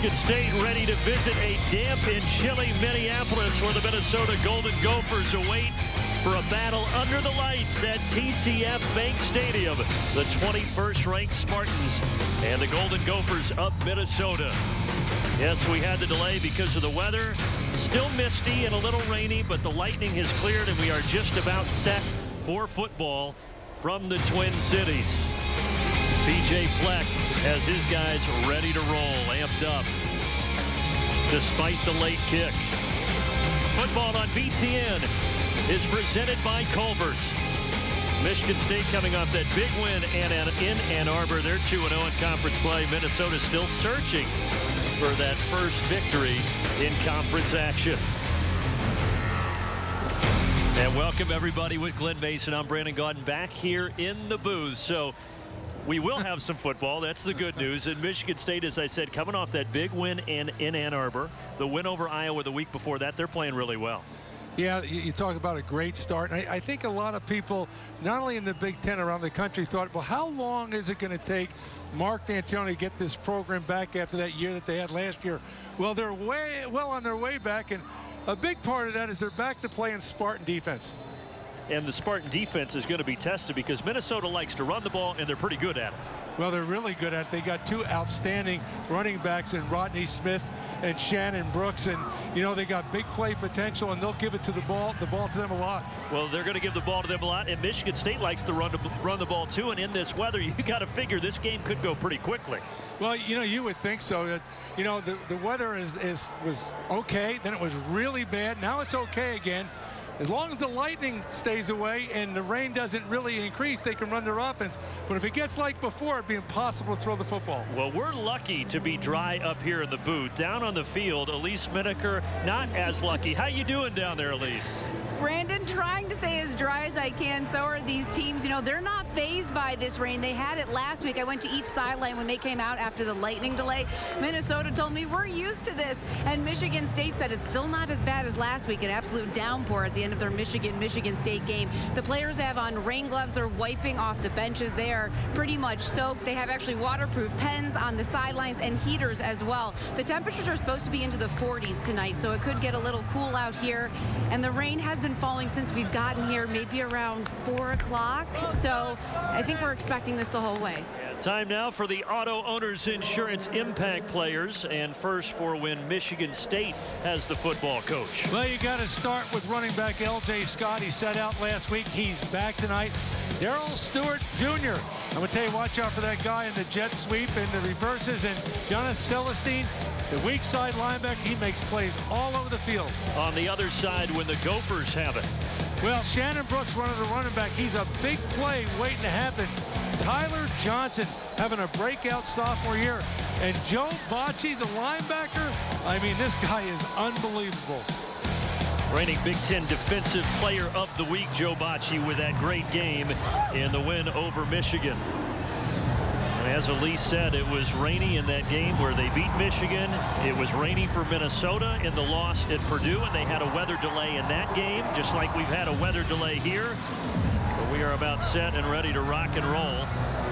Michigan State ready to visit a damp and chilly Minneapolis, where the Minnesota Golden Gophers await for a battle under the lights at TCF Stadium. The 21st ranked Spartans and the Golden Gophers of Minnesota. Yes, we had the delay because of the weather. Still misty and a little rainy, but the lightning has cleared and we are just about set for football from the Twin Cities. PJ Fleck has his guys ready to roll, amped up, despite the late kick. Football on BTN is presented by Culver's. Michigan State coming off that big win in Ann Arbor. They're 2-0 in conference play. Minnesota still searching for that first victory in conference action. And welcome everybody with Glenn Mason. I'm Brandon Gaudin back here in the booth. So we will have some football. That's the good news. And Michigan State, as I said, coming off that big win in Ann Arbor. The win over Iowa the week before that. They're playing really well. Yeah, you talk about a great start. And I think a lot of people, not only in the Big Ten, around the country, thought, well, how long is it going to take Mark D'Antoni to get this program back after that year that they had last year? Well, they're well on their way back, and a big part of that is they're back to playing Spartan defense. And the Spartan defense is going to be tested because Minnesota likes to run the ball, and they're pretty good at it. Well, they're really good at it. They got two outstanding running backs in Rodney Smith and Shannon Brooks, and you know they got big play potential, and they'll give it to the ball to them a lot. Well, they're going to give the ball to them a lot, and Michigan State likes to run the ball too. And in this weather, you got to figure this game could go pretty quickly. Well, you know, you would think so. You know, the weather was okay, then it was really bad. Now it's okay again. As long as the lightning stays away and the rain doesn't really increase, they can run their offense. But if it gets like before, it'd be impossible to throw the football. Well, we're lucky to be dry up here in the booth. Down on the field, Elise Miniker not as lucky. How you doing down there, Elise? Brandon, trying to stay as dry as I can. So are these teams. You know, they're not fazed by this rain. They had it last week. I went to each sideline when they came out after the lightning delay. Minnesota told me we're used to this. And Michigan State said it's still not as bad as last week. An absolute downpour at the end of their Michigan State game. The players have on rain gloves. They're wiping off the benches. They are pretty much soaked. They have actually waterproof pens on the sidelines and heaters as well. The temperatures are supposed to be into the 40s tonight, so it could get a little cool out here. And the rain has been falling since we've gotten here, maybe around 4 o'clock. So I think we're expecting this the whole way. Time now for the Auto Owners Insurance Impact Players. And first for when Michigan State has the football coach. Well, you got to start with running back L.J. Scott. He sat out last week. He's back tonight. Darrell Stewart Jr. I'm going to tell you, watch out for that guy in the jet sweep and the reverses. And Jonathan Celestine, the weak side linebacker, he makes plays all over the field. On the other side, when the Gophers have it. Well, Shannon Brooks, one of the running back, he's a big play waiting to happen. Tyler Johnson having a breakout sophomore year. And Joe Bocci, the linebacker, I mean, this guy is unbelievable. Reigning Big Ten Defensive Player of the Week, Joe Bocci, with that great game in the win over Michigan. And as Elise said, it was rainy in that game where they beat Michigan. It was rainy for Minnesota in the loss at Purdue, and they had a weather delay in that game, just like we've had a weather delay here. But we are about set and ready to rock and roll.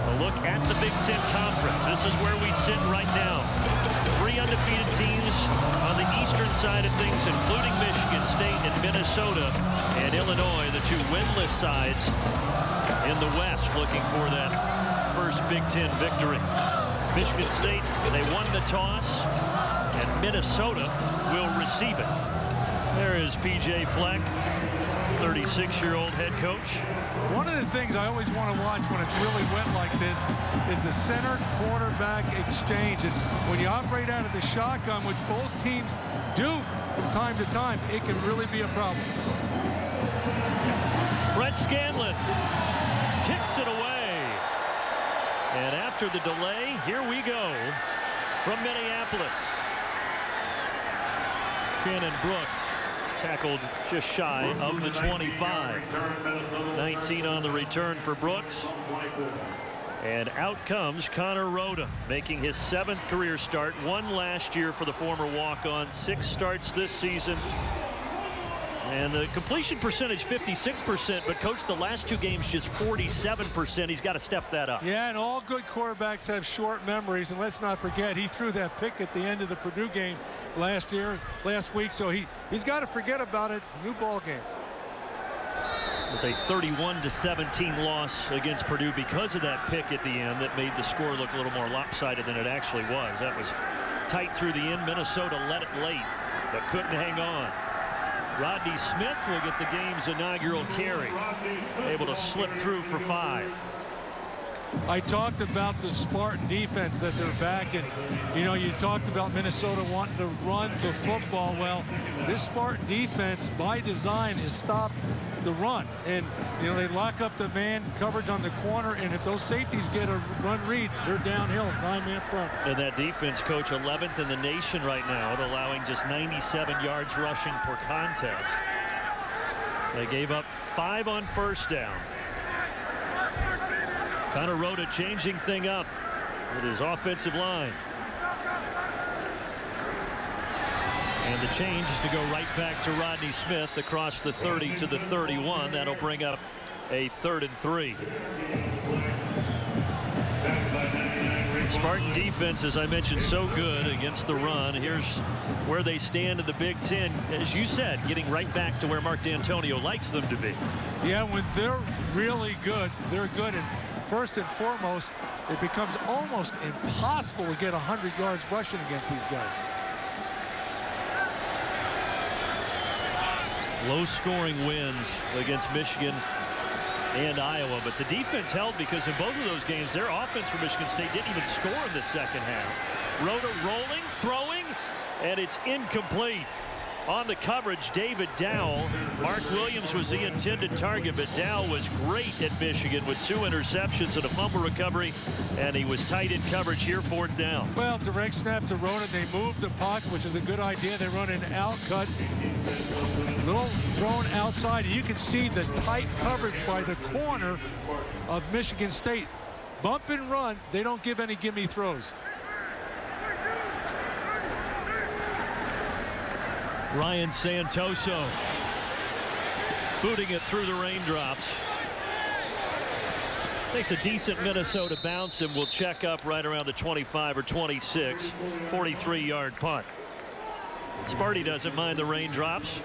A look at the Big Ten Conference. This is where we sit right now. 3 undefeated teams on the eastern side of things, including Michigan State and Minnesota and Illinois, the 2 winless sides in the West, looking for that first Big Ten victory. Michigan State, they won the toss, and Minnesota will receive it. There is PJ Fleck, 36-year-old head coach. One of the things I always want to watch when it's really wet like this is the center quarterback exchange. And when you operate out of the shotgun, which both teams do from time to time, it can really be a problem. Brett Scanlon kicks it away. And after the delay, here we go from Minneapolis. Shannon Brooks tackled just shy of the 25. 19 on the return for Brooks. And out comes Connor Rhoda, making his 7th career start, 1 last year for the former walk-on, 6 starts this season. And the completion percentage 56%, but coach, the last 2 games just 47%. He's got to step that up. Yeah, and all good quarterbacks have short memories, and let's not forget he threw that pick at the end of the Purdue game last week, so he's got to forget about it. It's a new ball game. It was a 31-17 loss against Purdue because of that pick at the end that made the score look a little more lopsided than it actually was. That was tight through the end. Minnesota let it late, but couldn't hang on. Rodney Smith will get the game's inaugural carry, able to slip through for 5. I talked about the Spartan defense, that they're back, and you talked about Minnesota wanting to run the football. Well, this Spartan defense by design has stopped the run, and they lock up the man coverage on the corner, and if those safeties get a run read, they're downhill, 9-man front. And that defense, coach, 11th in the nation right now at allowing just 97 yards rushing per contest. They gave up 5 on first down. Connor Rhoda changing thing up with his offensive line. And the change is to go right back to Rodney Smith across the 30 to the 31. That'll bring up a 3rd and 3. Spartan defense, as I mentioned, so good against the run. Here's where they stand in the Big Ten. As you said, getting right back to where Mark D'Antonio likes them to be. Yeah, when they're really good, they're good. And first and foremost, it becomes almost impossible to get 100 yards rushing against these guys. Low-scoring wins against Michigan and Iowa, but the defense held because in both of those games, their offense for Michigan State didn't even score in the second half. Rhoda rolling, throwing, and it's incomplete. On the coverage, David Dowell. Mark Williams was the intended target, but Dowell was great at Michigan with 2 interceptions and a fumble recovery, and he was tight in coverage here, 4th down. Well, direct snap to Rhoda. They move the pocket, which is a good idea. They run an out cut. Little thrown outside. You can see the tight coverage by the corner of Michigan State. Bump and run. They don't give any gimme throws. Ryan Santoso booting it through the raindrops. Takes a decent Minnesota bounce and will check up right around the 25 or 26. 43-yard punt. Sparty doesn't mind the raindrops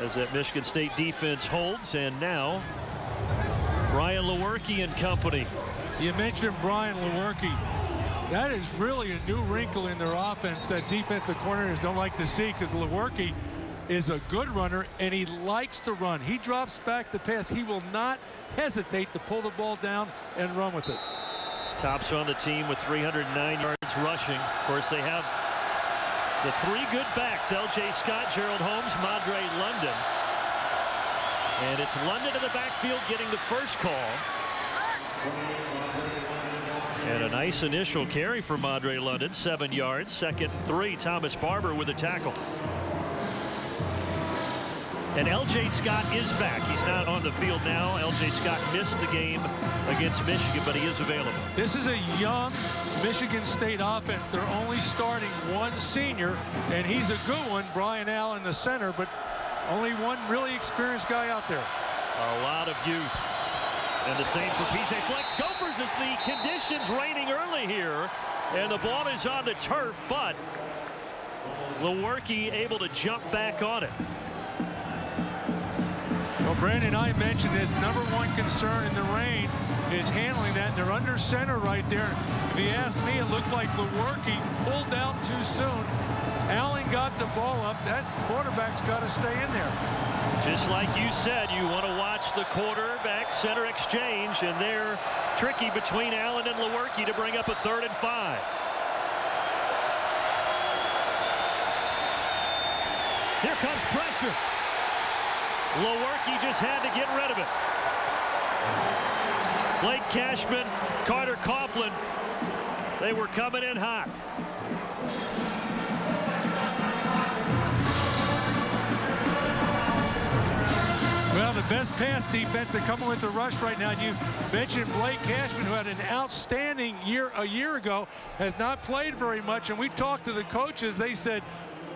as that Michigan State defense holds. And now Brian Lewerke and company. You mentioned Brian Lewerke. That is really a new wrinkle in their offense that defensive coordinators don't like to see, because Lewerke is a good runner and he likes to run. He drops back to pass. He will not hesitate to pull the ball down and run with it. Tops on the team with 309 yards rushing. Of course, they have the 3 good backs, L.J. Scott, Gerald Holmes, Madre London. And it's London in the backfield getting the first call. And a nice initial carry for Madre London, 7 yards. 2nd 3, Thomas Barber with a tackle. And L.J. Scott is back. He's not on the field now. L.J. Scott missed the game against Michigan, but he is available. This is a young Michigan State offense. They're only starting 1 senior, and he's a good one, Brian Allen, the center, but only 1 really experienced guy out there. A lot of youth. And the same for PJ Fleck. Gophers as the conditions raining early here. And the ball is on the turf, but Lewerke able to jump back on it. Well, Brandon, I mentioned this. #1 concern in the rain is handling that. They're under center right there. If you ask me, it looked like Lewerke pulled out too soon. Allen got the ball up. That quarterback's got to stay in there. Just like you said, you want to watch the quarterback center exchange, and they're tricky between Allen and Lewerke to bring up a 3rd and 5. Here comes pressure. Lewerke just had to get rid of it. Blake Cashman, Carter Coughlin, they were coming in hot. Well, the best pass defense are coming with the rush right now. You mentioned Blake Cashman, who had an outstanding year a year ago, has not played very much. And we talked to the coaches. They said,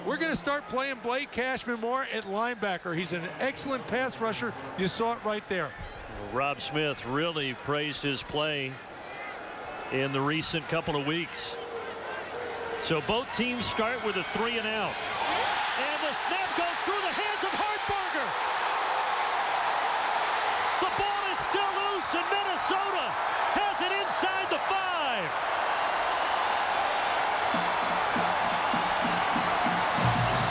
we're going to start playing Blake Cashman more at linebacker. He's an excellent pass rusher. You saw it right there. Rob Smith really praised his play in the recent couple of weeks. So both teams start with a 3 and out. And the snap goes through the hands of Hartbarger. The ball is still loose, and Minnesota has it inside the 5.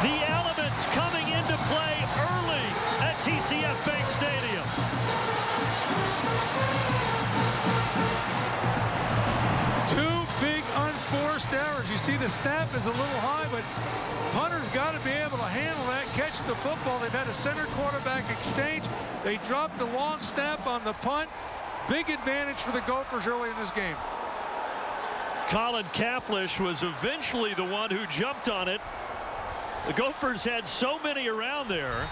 The elements coming into play early at TCF Bank Stadium. Two big unforced errors. You see the snap is a little high, but Hunter's got to be able to handle that, catch the football. They've had a center quarterback exchange. They dropped the long snap on the punt. Big advantage for the Gophers early in this game. Colin Kafflish was eventually the one who jumped on it. The Gophers had so many around there.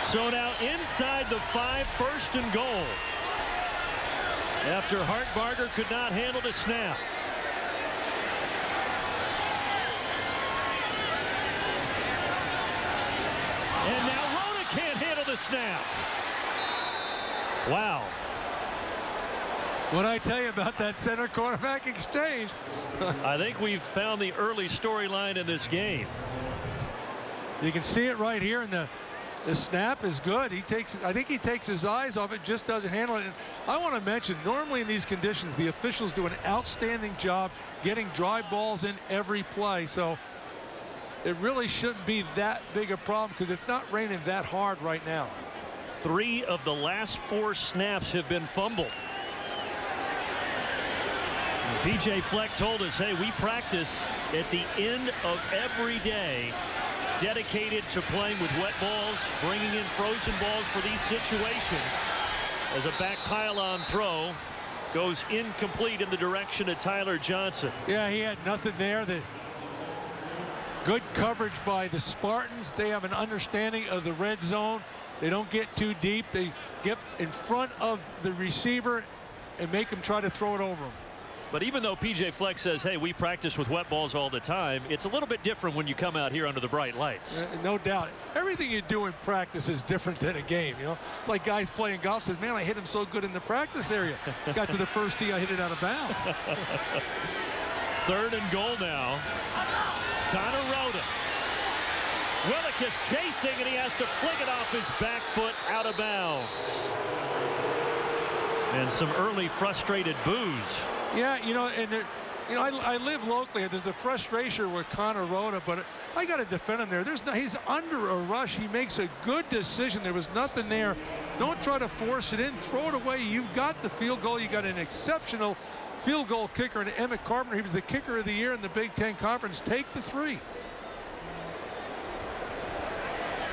So now inside the 5, 1st and goal. After Hartbarger could not handle the snap. And now Rhoda can't handle the snap. Wow. What I tell you about that center quarterback exchange. I think we've found the early storyline in this game. You can see it right here, and the snap is good. I think he takes his eyes off it, just doesn't handle it. And I want to mention, normally in these conditions, the officials do an outstanding job getting dry balls in every play. So it really shouldn't be that big a problem because it's not raining that hard right now. 3 of the last 4 snaps have been fumbled. PJ Fleck told us, hey, we practice at the end of every day, dedicated to playing with wet balls, bringing in frozen balls for these situations. As a back pylon throw goes incomplete in the direction of Tyler Johnson. Yeah, he had nothing there. Good coverage by the Spartans. They have an understanding of the red zone. They don't get too deep. They get in front of the receiver and make him try to throw it over him. But even though PJ Fleck says, hey, we practice with wet balls all the time, it's a little bit different when you come out here under the bright lights. No doubt. Everything you do in practice is different than a game, you know. It's like guys playing golf says, man, I hit him so good in the practice area. Got to the first tee, I hit it out of bounds. 3rd and goal now. Connor Rhoda. Willick is chasing, and he has to flick it off his back foot out of bounds. And some early frustrated boos. Yeah, you know, and there, you know, I live locally. There's a frustration with Connor Rhoda, but I got to defend him there. He's under a rush. He makes a good decision. There was nothing there. Don't try to force it in. Throw it away. You've got the field goal. You got an exceptional field goal kicker in Emmett Carpenter. He was the kicker of the year in the Big Ten Conference. Take the 3.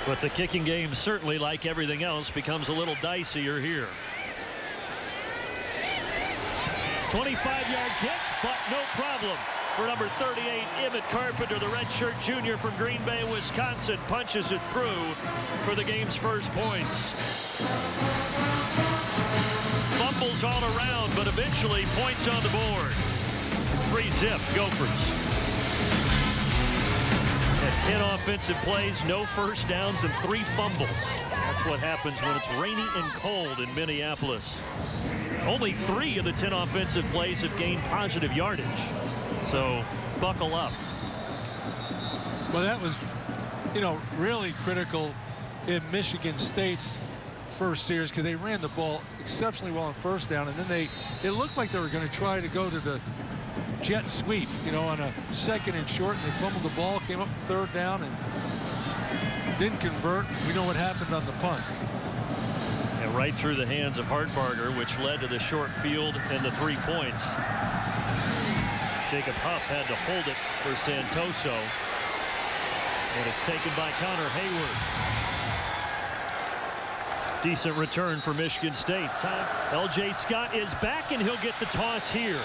But the kicking game, certainly like everything else, becomes a little dicier here. 25-yard kick, but no problem for number 38, Emmett Carpenter. The redshirt junior from Green Bay, Wisconsin, punches it through for the game's first points. Fumbles all around, but eventually points on the board. 3-zip, Gophers. At 10 offensive plays, no first downs, and 3 fumbles. That's what happens when it's rainy and cold in Minneapolis. Only 3 of the 10 offensive plays have gained positive yardage. So buckle up. Well, that was, you know, really critical in Michigan State's first series because they ran the ball exceptionally well on first down, and then it looked like they were going to try to go to the jet sweep, you know, on a 2nd and short, and they fumbled the ball, came up 3rd down, and didn't convert. We know what happened on the punt. And right through the hands of Hartbarger, which led to the short field and the 3 points. Jacob Huff had to hold it for Santoso. And it's taken by Connor Hayward. Decent return for Michigan State. L.J. Scott is back, and he'll get the toss here.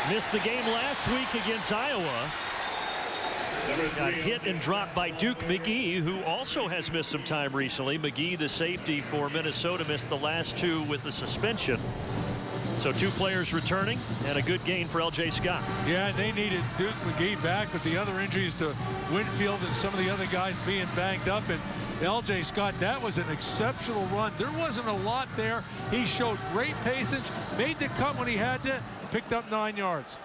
Missed the game last week against Iowa. Got hit and dropped by Duke McGee, who also has missed some time recently. McGee, the safety for Minnesota, missed the last 2 with the suspension. So 2 players returning and a good gain for L.J. Scott. Yeah, they needed Duke McGee back with the other injuries to Winfield and some of the other guys being banged up. And L.J. Scott, that was an exceptional run. There wasn't a lot there. He showed great patience, made the cut when he had to, picked up 9 yards.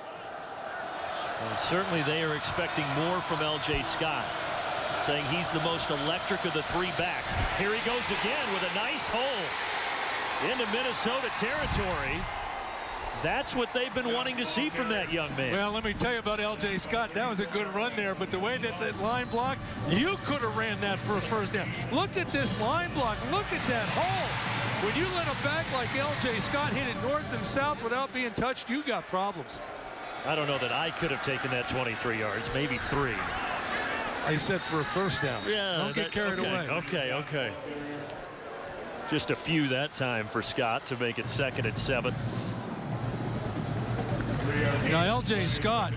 Well, certainly they are expecting more from L.J. Scott, saying he's the most electric of the 3 backs. Here he goes again with a nice hole into Minnesota territory. That's what they've been wanting to see from that young man. Well, let me tell you about L.J. Scott. That was a good run there, but the way that line block, you could have ran that for a first down. Look at this line block. Look at that hole. When you let a back like L.J. Scott hit it north and south without being touched, you got problems. I don't know that I could have taken that 23 yards, maybe 3. I said for a first down. Yeah, don't get carried away. Okay. Just a few that time for Scott to make it 2nd and 7. Now, L.J. Scott,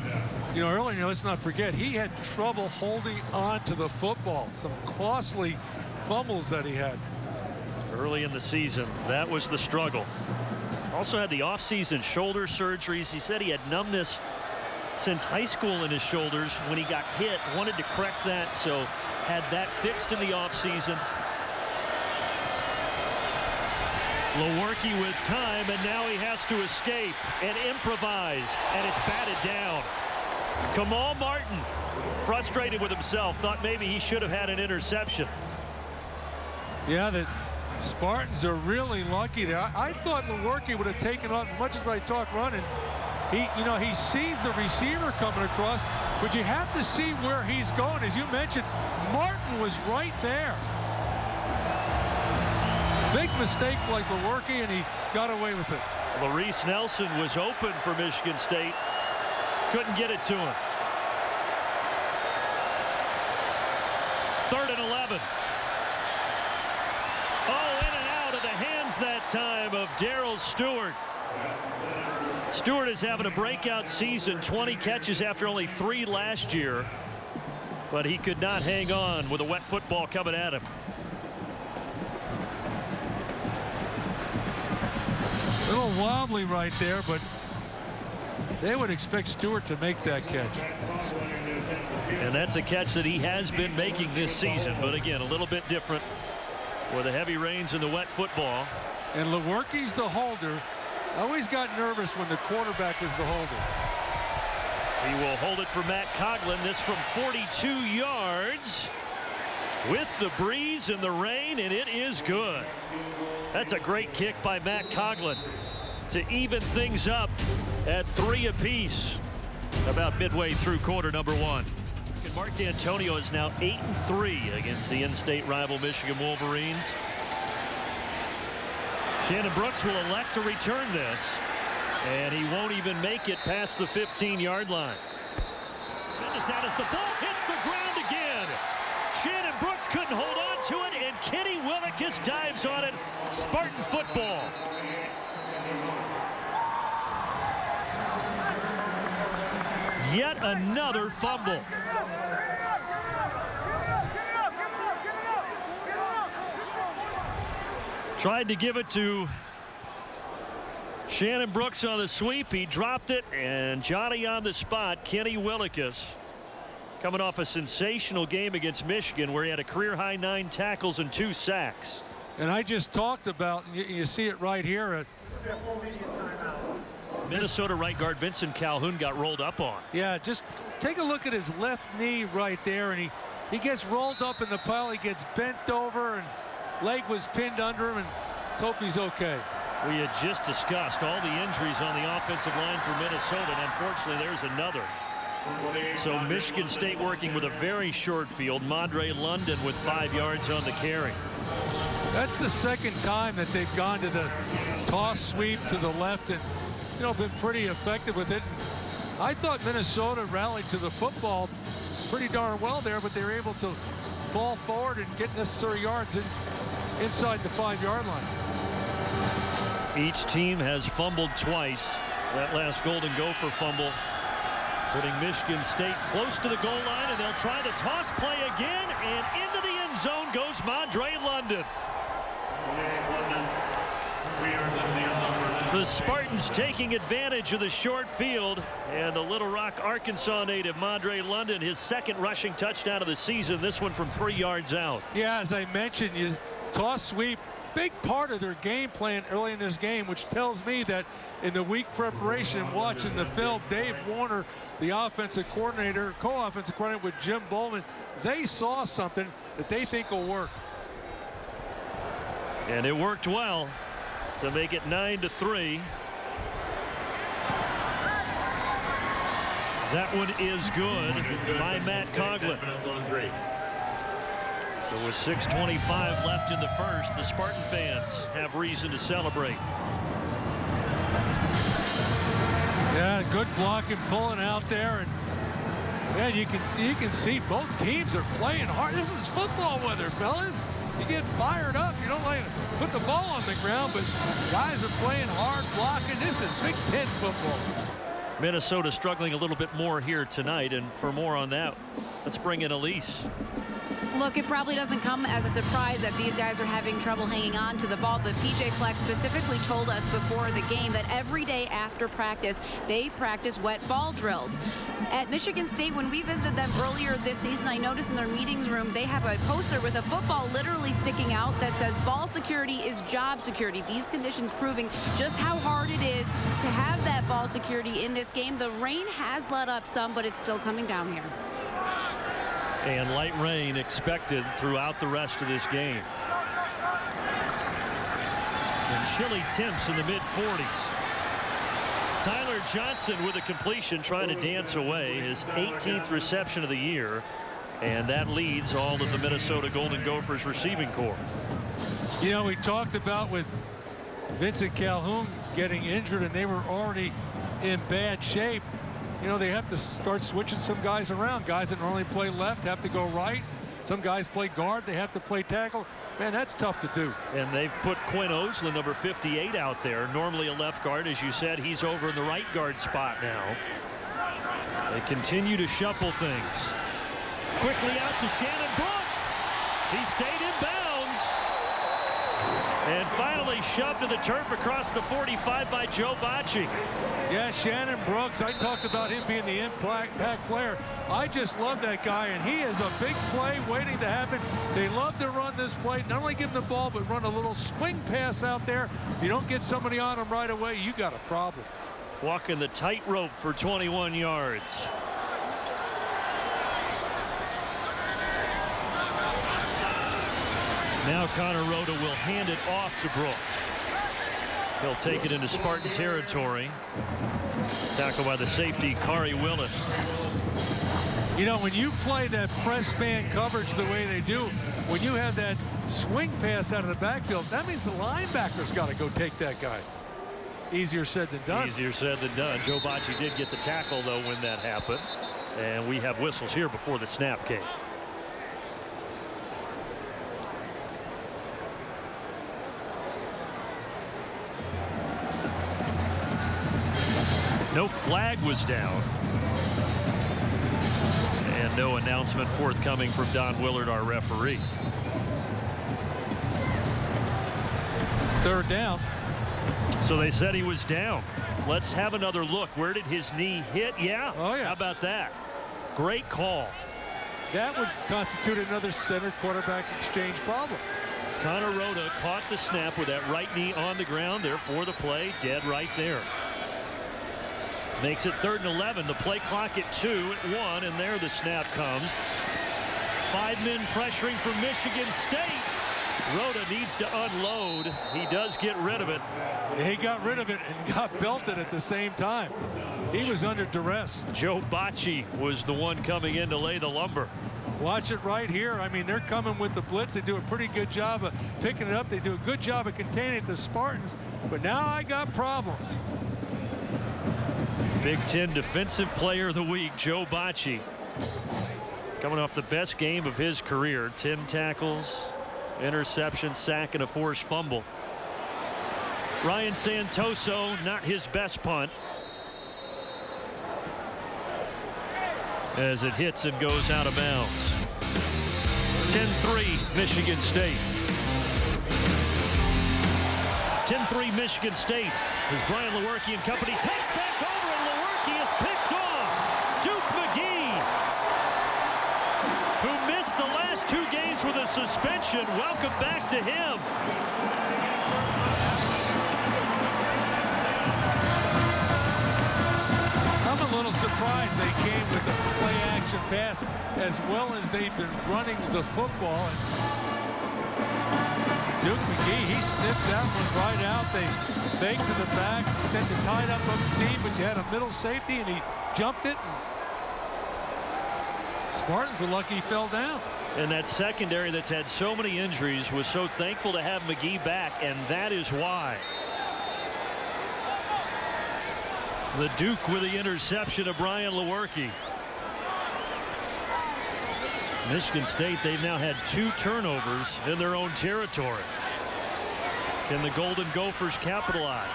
earlier, let's not forget, he had trouble holding on to the football. Some costly fumbles that he had. Early in the season, that was the struggle. Also had the offseason shoulder surgeries. He said he had numbness since high school in his shoulders when he got hit. Wanted to correct that, so had that fixed in the offseason. Lewerke with time, and now he has to escape and improvise, and it's batted down. Kamal Martin, frustrated with himself, thought maybe he should have had an interception. Yeah, the Spartans are really lucky there. I thought Lewerke would have taken off as much as I talk running. He sees the receiver coming across, but you have to see where he's going. As you mentioned, Martin was right there. Big mistake like Lewerke, and he got away with it. Larice Nelson was open for Michigan State. Couldn't get it to him. 3rd and 11. Oh, in and out of the hands that time of Darrell Stewart. Stewart is having a breakout season, 20 catches after only 3 last year. But he could not hang on with a wet football coming at him. A little wobbly right there, but they would expect Stewart to make that catch. And that's a catch that he has been making this season, but again, a little bit different with the heavy rains and the wet football. And Lewerke's the holder. I always got nervous when the quarterback was the holder. He will hold it for Matt Coughlin. This from 42 yards with the breeze and the rain, and it is good. That's a great kick by Matt Coughlin to even things up at 3 apiece about midway through quarter number 1. And Mark D'Antonio is now 8-3 against the in-state rival Michigan Wolverines. Shannon Brooks will elect to return this, and he won't even make it past the 15-yard line. Goodness, that as the ball hits the ground again. Shannon Brooks couldn't hold on to it, and Kenny Willekes dives on it. Spartan football. Yet another fumble. Tried to give it to Shannon Brooks on the sweep. He dropped it, and Johnny on the spot, Kenny Willekes, coming off a sensational game against Michigan where he had a career-high 9 tackles and 2 sacks. And I just talked about, you see it right here. Minnesota right guard Vincent Calhoun got rolled up on. Yeah, just take a look at his left knee right there, and he gets rolled up in the pile. He gets bent over, and leg was pinned under him, and let's hope he's okay. We had just discussed all the injuries on the offensive line for Minnesota, and unfortunately there's another. So Michigan State working with a very short field. Madre London with 5 yards on the carry. That's the second time that they've gone to the toss sweep to the left and been pretty effective with it. I thought Minnesota rallied to the football pretty darn well there, but they were able to fall forward and get necessary yards inside the 5-yard line. Each team has fumbled twice. That last Golden Gopher fumble putting Michigan State close to the goal line, and they'll try the toss play again, and into the end zone goes Madre London. The Spartans taking advantage of the short field, and the Little Rock, Arkansas native Mondre London, his second rushing touchdown of the season, this one from 3 yards out. Yeah, as I mentioned, you toss sweep, big part of their game plan early in this game, which tells me that in the week preparation, watching the film, Dave Warner, the offensive coordinator, co-offensive coordinator with Jim Bowman, they saw something that they think will work. And it worked well to make it 9-3. That one is good by Matt Coughlin. So with 6:25 left in the first, the Spartan fans have reason to celebrate. Yeah, good blocking, pulling out there, and man, you can see both teams are playing hard. This is football weather, fellas. You get fired up. You don't like to put the ball on the ground, but guys are playing hard, blocking. This is Big Ten football. Minnesota struggling a little bit more here tonight, and for more on that, let's bring in Elise. Look, it probably doesn't come as a surprise that these guys are having trouble hanging on to the ball, but PJ Fleck specifically told us before the game that every day after practice, they practice wet ball drills. At Michigan State, when we visited them earlier this season, I noticed in their meetings room, they have a poster with a football literally sticking out that says ball security is job security. These conditions proving just how hard it is to have that ball security in this game. The rain has let up some, but it's still coming down here. And light rain expected throughout the rest of this game. And chilly temps in the mid-40s. Tyler Johnson with a completion, trying to dance away his 18th reception of the year. And that leads all of the Minnesota Golden Gophers receiving corps. You know, we talked about with Vincent Calhoun getting injured, and they were already in bad shape. You know, they have to start switching some guys around. Guys that normally play left have to go right. Some guys play guard. They have to play tackle. Man, that's tough to do. And they've put Quinn Oslin, number 58, out there. Normally a left guard. As you said, he's over in the right guard spot now. They continue to shuffle things. Quickly out to Shannon Brooks. He stayed in bounds. And finally shoved to the turf across the 45 by Joe Bocci. Yeah, Shannon Brooks, I talked about him being the impact player. I just love that guy, and he is a big play waiting to happen. They love to run this play, not only give him the ball, but run a little swing pass out there. If you don't get somebody on him right away, you got a problem. Walking the tightrope for 21 yards. Now Connor Rhoda will hand it off to Brooks. He'll take it into Spartan territory. Tackled by the safety, Kari Willis. You know, when you play that press man coverage the way they do, when you have that swing pass out of the backfield, that means the linebacker's got to go take that guy. Easier said than done. Easier said than done. Joe Bocci did get the tackle, though, when that happened. And we have whistles here before the snap came. No flag was down. And no announcement forthcoming from Don Willard, our referee. It's third down. So they said he was down. Let's have another look. Where did his knee hit? Yeah. Oh, yeah. How about that? Great call. That would constitute another center quarterback exchange problem. Connor Rhoda caught the snap with that right knee on the ground there for the play. Dead right there. Makes it 3rd and 11. The play clock at 2 at 1, and there the snap comes. 5 men pressuring from Michigan State. Rhoda needs to unload. He does get rid of it. He got rid of it and got belted at the same time. He was under duress. Joe Bocci was the one coming in to lay the lumber. Watch it right here. I mean, they're coming with the blitz. They do a pretty good job of picking it up. They do a good job of containing it, the Spartans. But now I got problems. Big Ten Defensive Player of the Week, Joe Bocci. Coming off the best game of his career. 10 tackles, interception, sack, and a forced fumble. Ryan Santoso, not his best punt. As it hits and goes out of bounds. 10-3 Michigan State. 10-3 Michigan State as Brian Lewerke and company takes back over, and Lewerke is picked off. Duke McGee, who missed the last 2 games with a suspension, welcome back to him. I'm a little surprised they came with the play action pass as well as they've been running the football. Duke McGee, he sniffed that one right out. They faked to the back, sent it tied up on the seam, but you had a middle safety, and he jumped it. Spartans were lucky he fell down. And that secondary that's had so many injuries was so thankful to have McGee back, and that is why. The Duke with the interception of Brian Lewerke. Michigan State, they've now had 2 turnovers in their own territory. Can the Golden Gophers capitalize?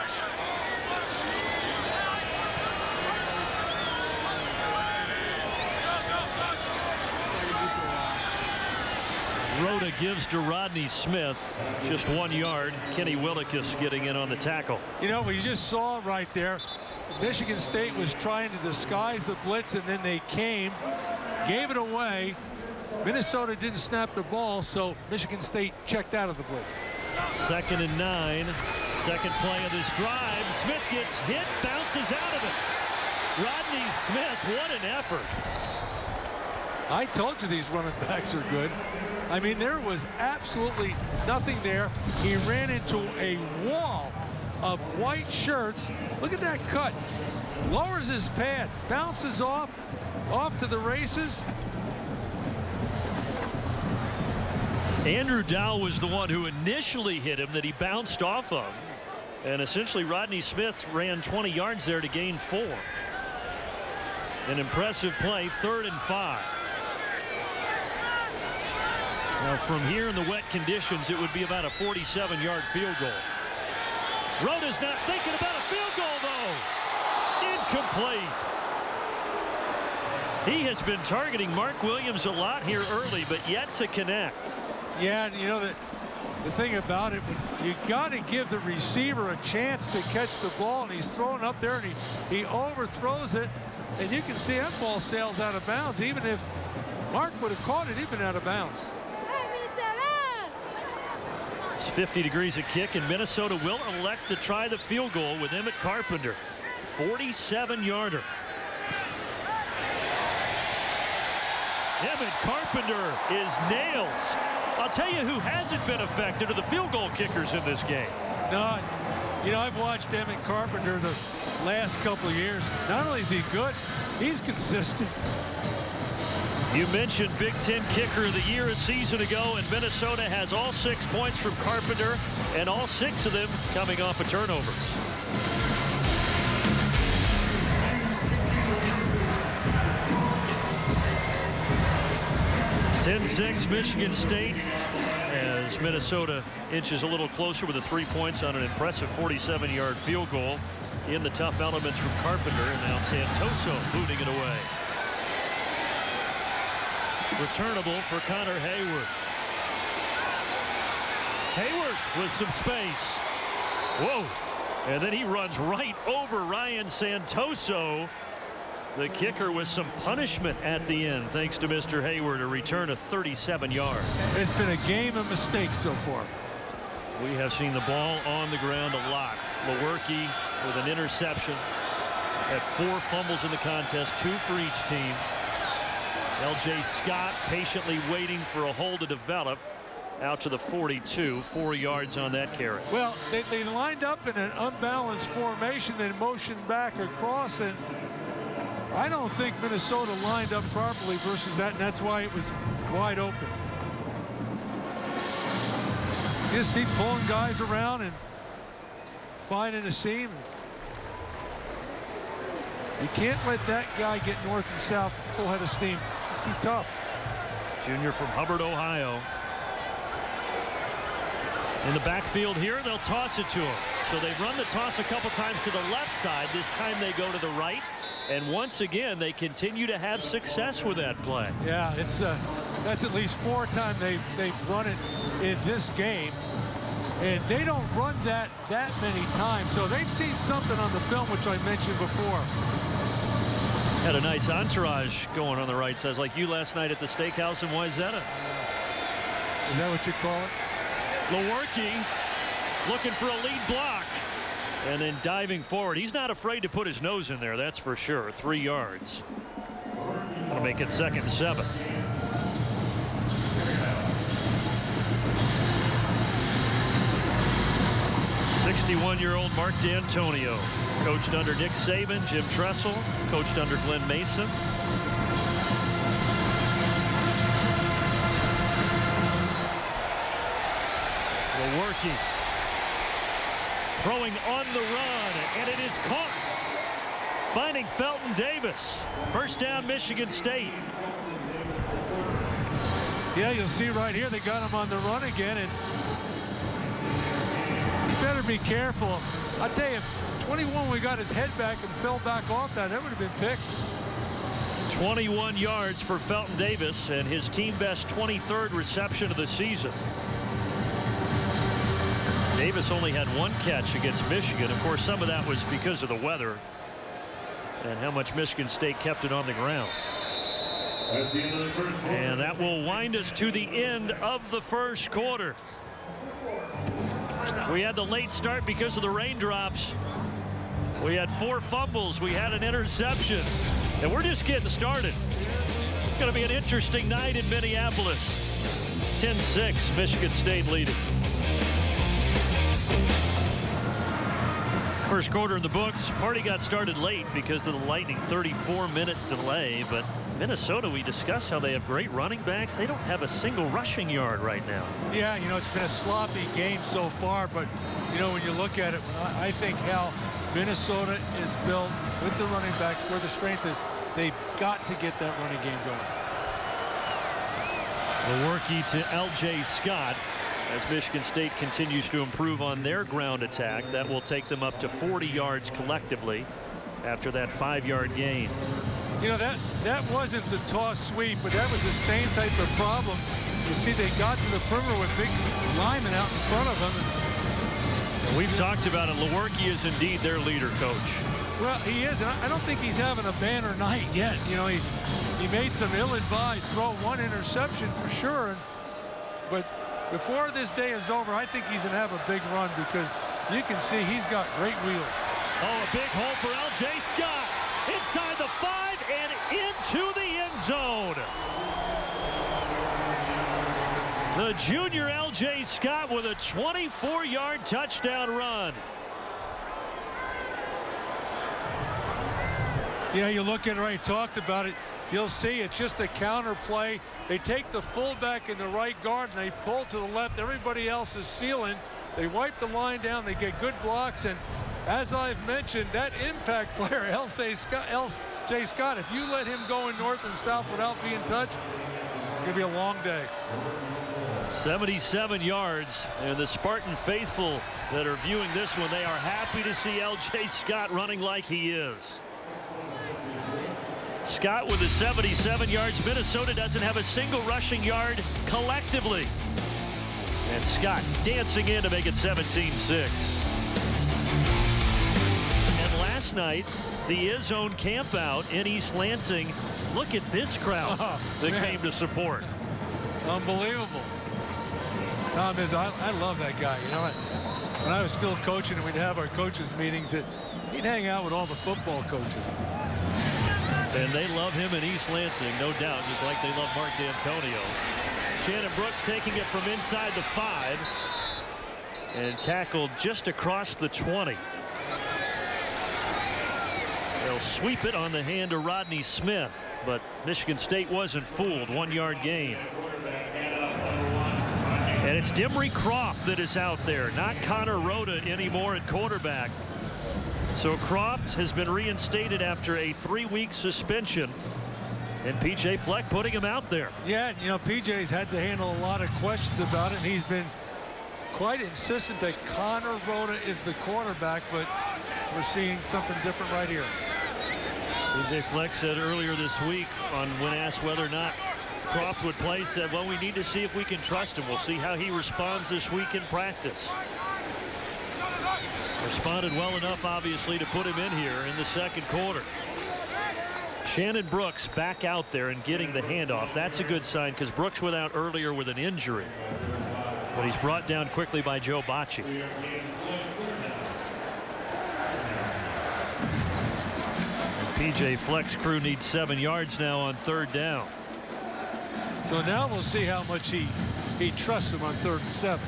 Rhoda gives to Rodney Smith, just 1 yard. Kenny Willekes getting in on the tackle. You know, we just saw right there, Michigan State was trying to disguise the blitz, and then they came, gave it away. Minnesota didn't snap the ball, so Michigan State checked out of the blitz. 2nd and 9. Second play of this drive. Smith gets hit, bounces out of it. Rodney Smith, what an effort. I told you these running backs are good. I mean, there was absolutely nothing there. He ran into a wall of white shirts. Look at that cut. Lowers his pads, bounces off to the races. Andrew Dow was the one who initially hit him that he bounced off of. And essentially Rodney Smith ran 20 yards there to gain 4. An impressive play, 3rd and 5. Now from here in the wet conditions, it would be about a 47-yard field goal. Rhoda's not thinking about a field goal, though. Incomplete. He has been targeting Mark Williams a lot here early, but yet to connect. Yeah, and you know that the thing about it, you got to give the receiver a chance to catch the ball, and he's throwing up there, and he overthrows it, and you can see that ball sails out of bounds. Even if Mark would have caught it, he'd been out of bounds. It's 50 degrees a kick, and Minnesota will elect to try the field goal with Emmett Carpenter. 47-yarder. Emmett Carpenter is nails. I'll tell you who hasn't been affected are the field goal kickers in this game. No, you know, I've watched Emmett Carpenter the last couple of years. Not only is he good, he's consistent. You mentioned Big Ten Kicker of the Year a season ago, and Minnesota has all 6 points from Carpenter, and all 6 of them coming off of turnovers. (10-6) Michigan State, as Minnesota inches a little closer with the 3 points on an impressive 47-yard field goal in the tough elements from Carpenter, and now Santoso booting it away. Returnable for Connor Hayward. Hayward with some space. Whoa. And then he runs right over Ryan Santoso. The kicker with some punishment at the end, thanks to Mr. Hayward, a return of 37 yards. It's been a game of mistakes so far. We have seen the ball on the ground a lot. Lewerke with an interception. Had 4 fumbles in the contest, 2 for each team. L.J. Scott patiently waiting for a hole to develop out to the 42, 4 yards on that carry. Well, they lined up in an unbalanced formation, then motioned back across, and I don't think Minnesota lined up properly versus that, and that's why it was wide open. You just see pulling guys around and finding a seam. You can't let that guy get north and south full head of steam. It's too tough. Junior from Hubbard, Ohio. In the backfield here, they'll toss it to him. So they've run the toss a couple times to the left side. This time they go to the right. And once again, they continue to have success with that play. Yeah, it's that's at least 4 times they've run it in this game. And they don't run that many times. So they've seen something on the film, which I mentioned before. Had a nice entourage going on the right side, like you last night at the steakhouse in Wayzata. Is that what you call it? Lewerke looking for a lead block and then diving forward. He's not afraid to put his nose in there, that's for sure. 3 yards. That'll make it 2nd and 7. '61-year-old Mark D'Antonio coached under Nick Saban, Jim Tressel, coached under Glenn Mason. Lewerke throwing on the run, and it is caught. Finding Felton Davis. First down, Michigan State. Yeah, you'll see right here they got him on the run again, and you better be careful. I'll tell you, 21, we got his head back and fell back off that would have been picked. 21 yards for Felton Davis, and his team best 23rd reception of the season. Davis only had 1 catch against Michigan. Of course, some of that was because of the weather and how much Michigan State kept it on the ground. And that will wind us to the end of the first quarter. We had the late start because of the raindrops. We had 4 fumbles. We had an interception. And we're just getting started. It's going to be an interesting night in Minneapolis. 10-6, Michigan State leading. First quarter in the books. Party got started late because of the lightning 34-minute delay. But Minnesota, we discussed how they have great running backs. They don't have a single rushing yard right now. Yeah, you know, it's been a sloppy game so far. But, you know, when you look at it, I think how Minnesota is built with the running backs, where the strength is, they've got to get that running game going. Lewerke to L.J. Scott. As Michigan State continues to improve on their ground attack, that will take them up to 40 yards collectively after that 5-yard gain. You know, that wasn't the toss sweep, but that was the same type of problem. You see, they got to the perimeter with big linemen out in front of them. And we've talked about it. Lewerke is indeed their leader, Coach. Well, he is. I don't think he's having a banner night yet. You know, he made some ill-advised throw, 1 interception for sure. But before this day is over, I think he's going to have a big run because you can see he's got great wheels. Oh, a big hole for L.J. Scott. Inside the 5 and into the end zone. The junior L.J. Scott with a 24-yard touchdown run. Yeah, you look at it, I talked about it. You'll see it's just a counter play. They take the fullback in the right guard and they pull to the left. Everybody else is sealing. They wipe the line down. They get good blocks. And as I've mentioned, that impact player, L.J. Scott, if you let him go in north and south without being touched, it's going to be a long day. 77 yards. And the Spartan faithful that are viewing this one, they are happy to see L.J. Scott running like he is. Scott with the 77 yards. Minnesota doesn't have a single rushing yard collectively. And Scott dancing in to make it 17-6. And last night, the Izzone camp out in East Lansing. Look at this crowd that came to support. Unbelievable. Tom is, I love that guy. You know, when I was still coaching and we'd have our coaches meetings, he'd hang out with all the football coaches. And they love him in East Lansing, no doubt, just like they love Mark D'Antonio. Shannon Brooks taking it from inside the 5 and tackled just across the 20. They'll sweep it on the hand of Rodney Smith, but Michigan State wasn't fooled. 1-yard gain. And it's Dimry Croft that is out there, not Connor Rhoda anymore at quarterback. So Croft has been reinstated after a 3-week suspension, and PJ Fleck putting him out there. Yeah, you know, PJ's had to handle a lot of questions about it, and he's been quite insistent that Connor Rhoda is the quarterback, but we're seeing something different right here. PJ Fleck said earlier this week, when asked whether or not Croft would play, said, well, we need to see if we can trust him. We'll see how he responds this week in practice. Responded well enough, obviously, to put him in here in the second quarter. Shannon Brooks back out there and getting the handoff. That's a good sign because Brooks went out earlier with an injury. But he's brought down quickly by Joe Bocci. PJ Fleck's crew needs 7 yards now on 3rd down. So now we'll see how much he trusts him on 3rd and 7.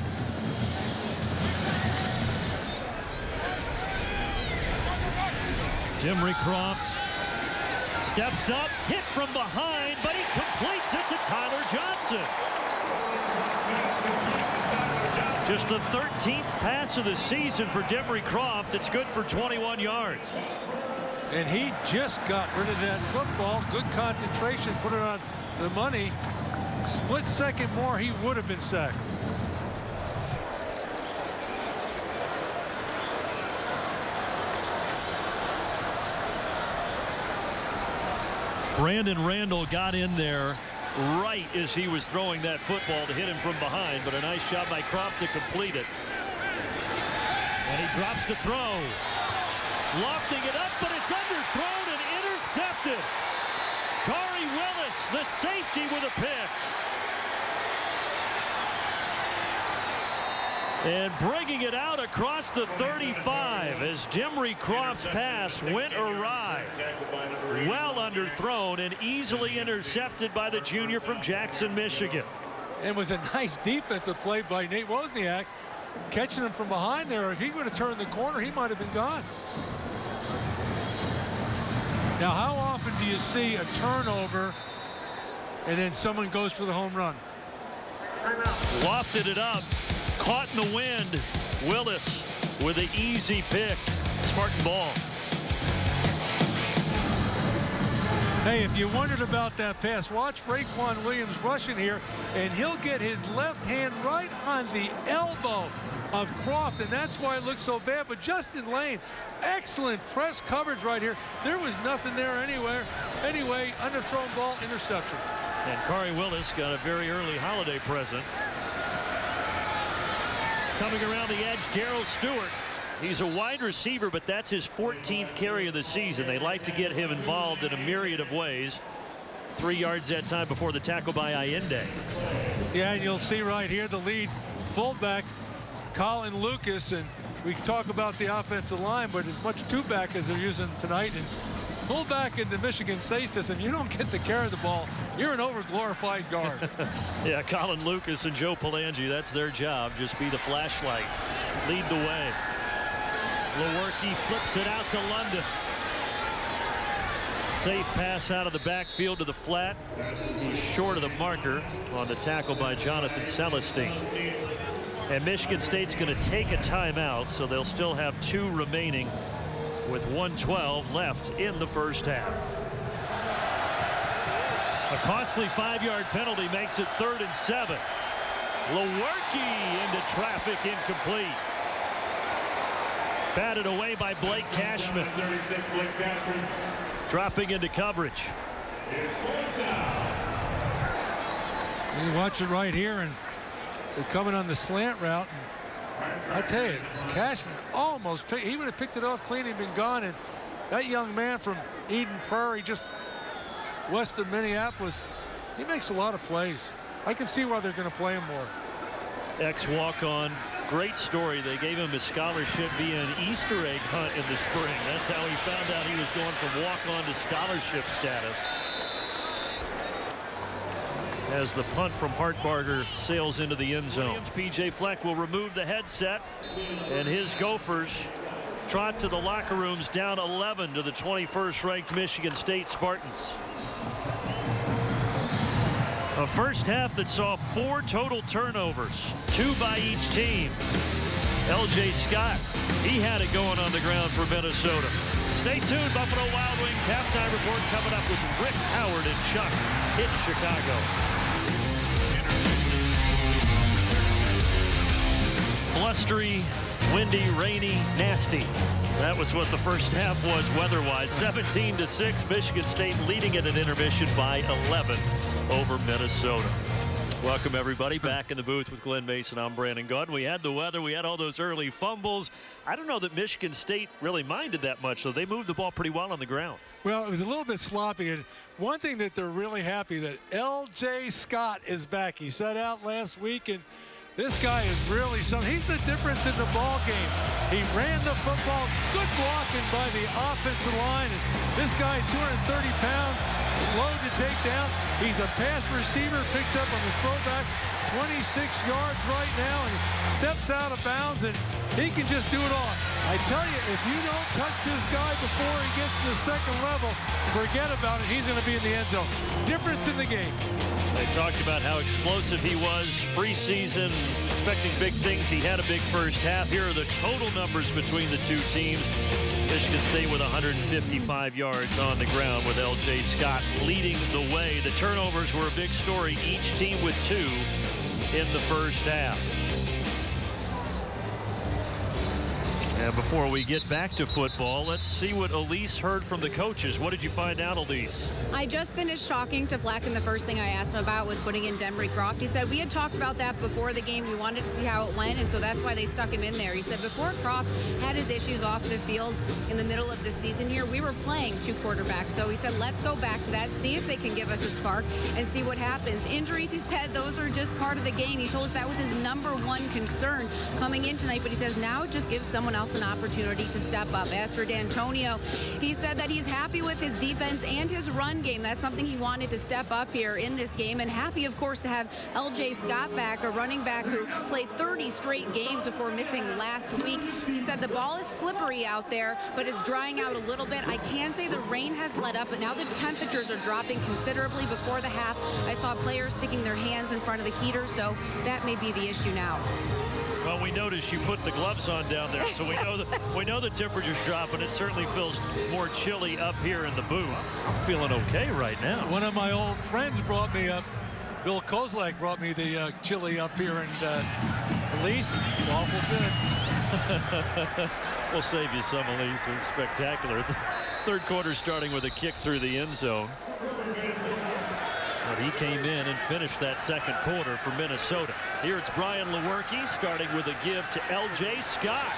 Demry Croft steps up, hit from behind, but he completes it to Tyler Johnson. Just the 13th pass of the season for Demry Croft. It's good for 21 yards. And he just got rid of that football. Good concentration, put it on the money. Split second more, he would have been sacked. Brandon Randall got in there right as he was throwing that football to hit him from behind, but a nice shot by Croft to complete it. And he drops to throw. Lofting it up, but it's underthrown and intercepted. Corey Willis, the safety, with a pick. And bringing it out across the 35 as Demry Croft's pass went awry. Well underthrown and easily intercepted by the junior from Jackson, Michigan. It was a nice defensive play by Nate Wozniak, catching him from behind there. If he would have turned the corner, he might have been gone. Now, how often do you see a turnover and then someone goes for the home run? Lofted it up, caught in the wind. Willis with an easy pick. Spartan ball. Hey, if you wondered about that pass, watch Raekwon Williams rushing here, and he'll get his left hand right on the elbow of Croft, and that's why it looks so bad. But Justin Lane, excellent press coverage right here. There was nothing there anywhere. Anyway, underthrown ball, interception. And Corey Willis got a very early holiday present. Coming around the edge, Darrell Stewart. He's a wide receiver, but that's his 14th carry of the season. They like to get him involved in a myriad of ways. 3 yards that time before the tackle by Allende. Yeah, and you'll see right here the lead fullback, Colin Lucas, and we talk about the offensive line, but as much two-back as they're using tonight. And fullback in the Michigan State system, you don't get to carry the ball. You're an over-glorified guard. Yeah, Colin Lucas and Joe Palangi, that's their job. Just be the flashlight. Lead the way. Lewerke flips it out to London. Safe pass out of the backfield to the flat. He's short of the marker on the tackle by Jonathan Celestine. And Michigan State's going to take a timeout, so they'll still have 2 remaining with 1:12 left in the first half. A costly 5-yard penalty makes it 3rd and 7. Lewerke into traffic, incomplete. Batted away by Blake Cashman. Dropping into coverage. You watch it right here, and they're coming on the slant route. And I tell you, Cashman almost picked. He would have picked it off clean and been gone. And that young man from Eden Prairie, just west of Minneapolis, he makes a lot of plays. I can see why they're going to play him more. Ex-walk-on. Great story. They gave him a scholarship via an Easter egg hunt in the spring. That's how he found out he was going from walk-on to scholarship status. As the punt from Hartbarger sails into the end zone. PJ Fleck will remove the headset, and his Gophers trot to the locker rooms down 11 to the 21st ranked Michigan State Spartans. A first half that saw 4 total turnovers, 2 by each team. LJ Scott, he had it going on the ground for Minnesota. Stay tuned. Buffalo Wild Wings halftime report coming up with Rick Howard and Chuck in Chicago. Blustery, windy, rainy, nasty. That was what the first half was weather-wise. 17-6, Michigan State leading it at intermission by 11 over Minnesota. Welcome, everybody, back in the booth with Glenn Mason. I'm Brandon Gordon. We had the weather. We had all those early fumbles. I don't know that Michigan State really minded that much, so they moved the ball pretty well on the ground. Well, it was a little bit sloppy. And one thing that they're really happy that L.J. Scott is back. He sat out last week, and this guy is really something. He's the difference in the ball game. He ran the football. Good blocking by the offensive line. And this guy, 230 pounds, low to take down. He's a pass receiver, picks up on the throwback, 26 yards right now, and steps out of bounds, and he can just do it all. I tell you, if you don't touch this guy before he gets to the second level, forget about it. He's going to be in the end zone. Difference in the game. They talked about how explosive he was preseason, expecting big things. He had a big first half. Here are the total numbers between the two teams. Michigan State with 155 yards on the ground with L.J. Scott leading the way. The turnovers were a big story. Each team with 2 in the first half. And before we get back to football, let's see what Elise heard from the coaches. What did you find out, Elise? I just finished talking to Fleck, and the first thing I asked him about was putting in Denbury Croft. He said, we had talked about that before the game. We wanted to see how it went, and so that's why they stuck him in there. He said before Croft had his issues off the field in the middle of the season here, we were playing 2 quarterbacks. So he said, let's go back to that, see if they can give us a spark, and see what happens. Injuries, he said, those are just part of the game. He told us that was his #1 concern coming in tonight, but he says now it just gives someone else an opportunity to step up. As for D'Antonio, he said that he's happy with his defense and his run game. That's something he wanted to step up here in this game, and happy, of course, to have L.J. Scott back, a running back who played 30 straight games before missing last week. He said the ball is slippery out there, but it's drying out a little bit. I can say the rain has let up, but now the temperatures are dropping considerably. Before the half, I saw players sticking their hands in front of the heater, so that may be the issue now. Well, we noticed you put the gloves on down there, so we know the temperature's dropping. It certainly feels more chilly up here in the booth. I'm feeling okay right now. One of my old friends brought me up. Bill Kozlak brought me the chili up here, and Elise, it's awful good. We'll save you some, Elise. It's spectacular. Third quarter starting with a kick through the end zone. But he came in and finished that second quarter for Minnesota. Here it's Brian Lewerke starting with a give to L.J. Scott.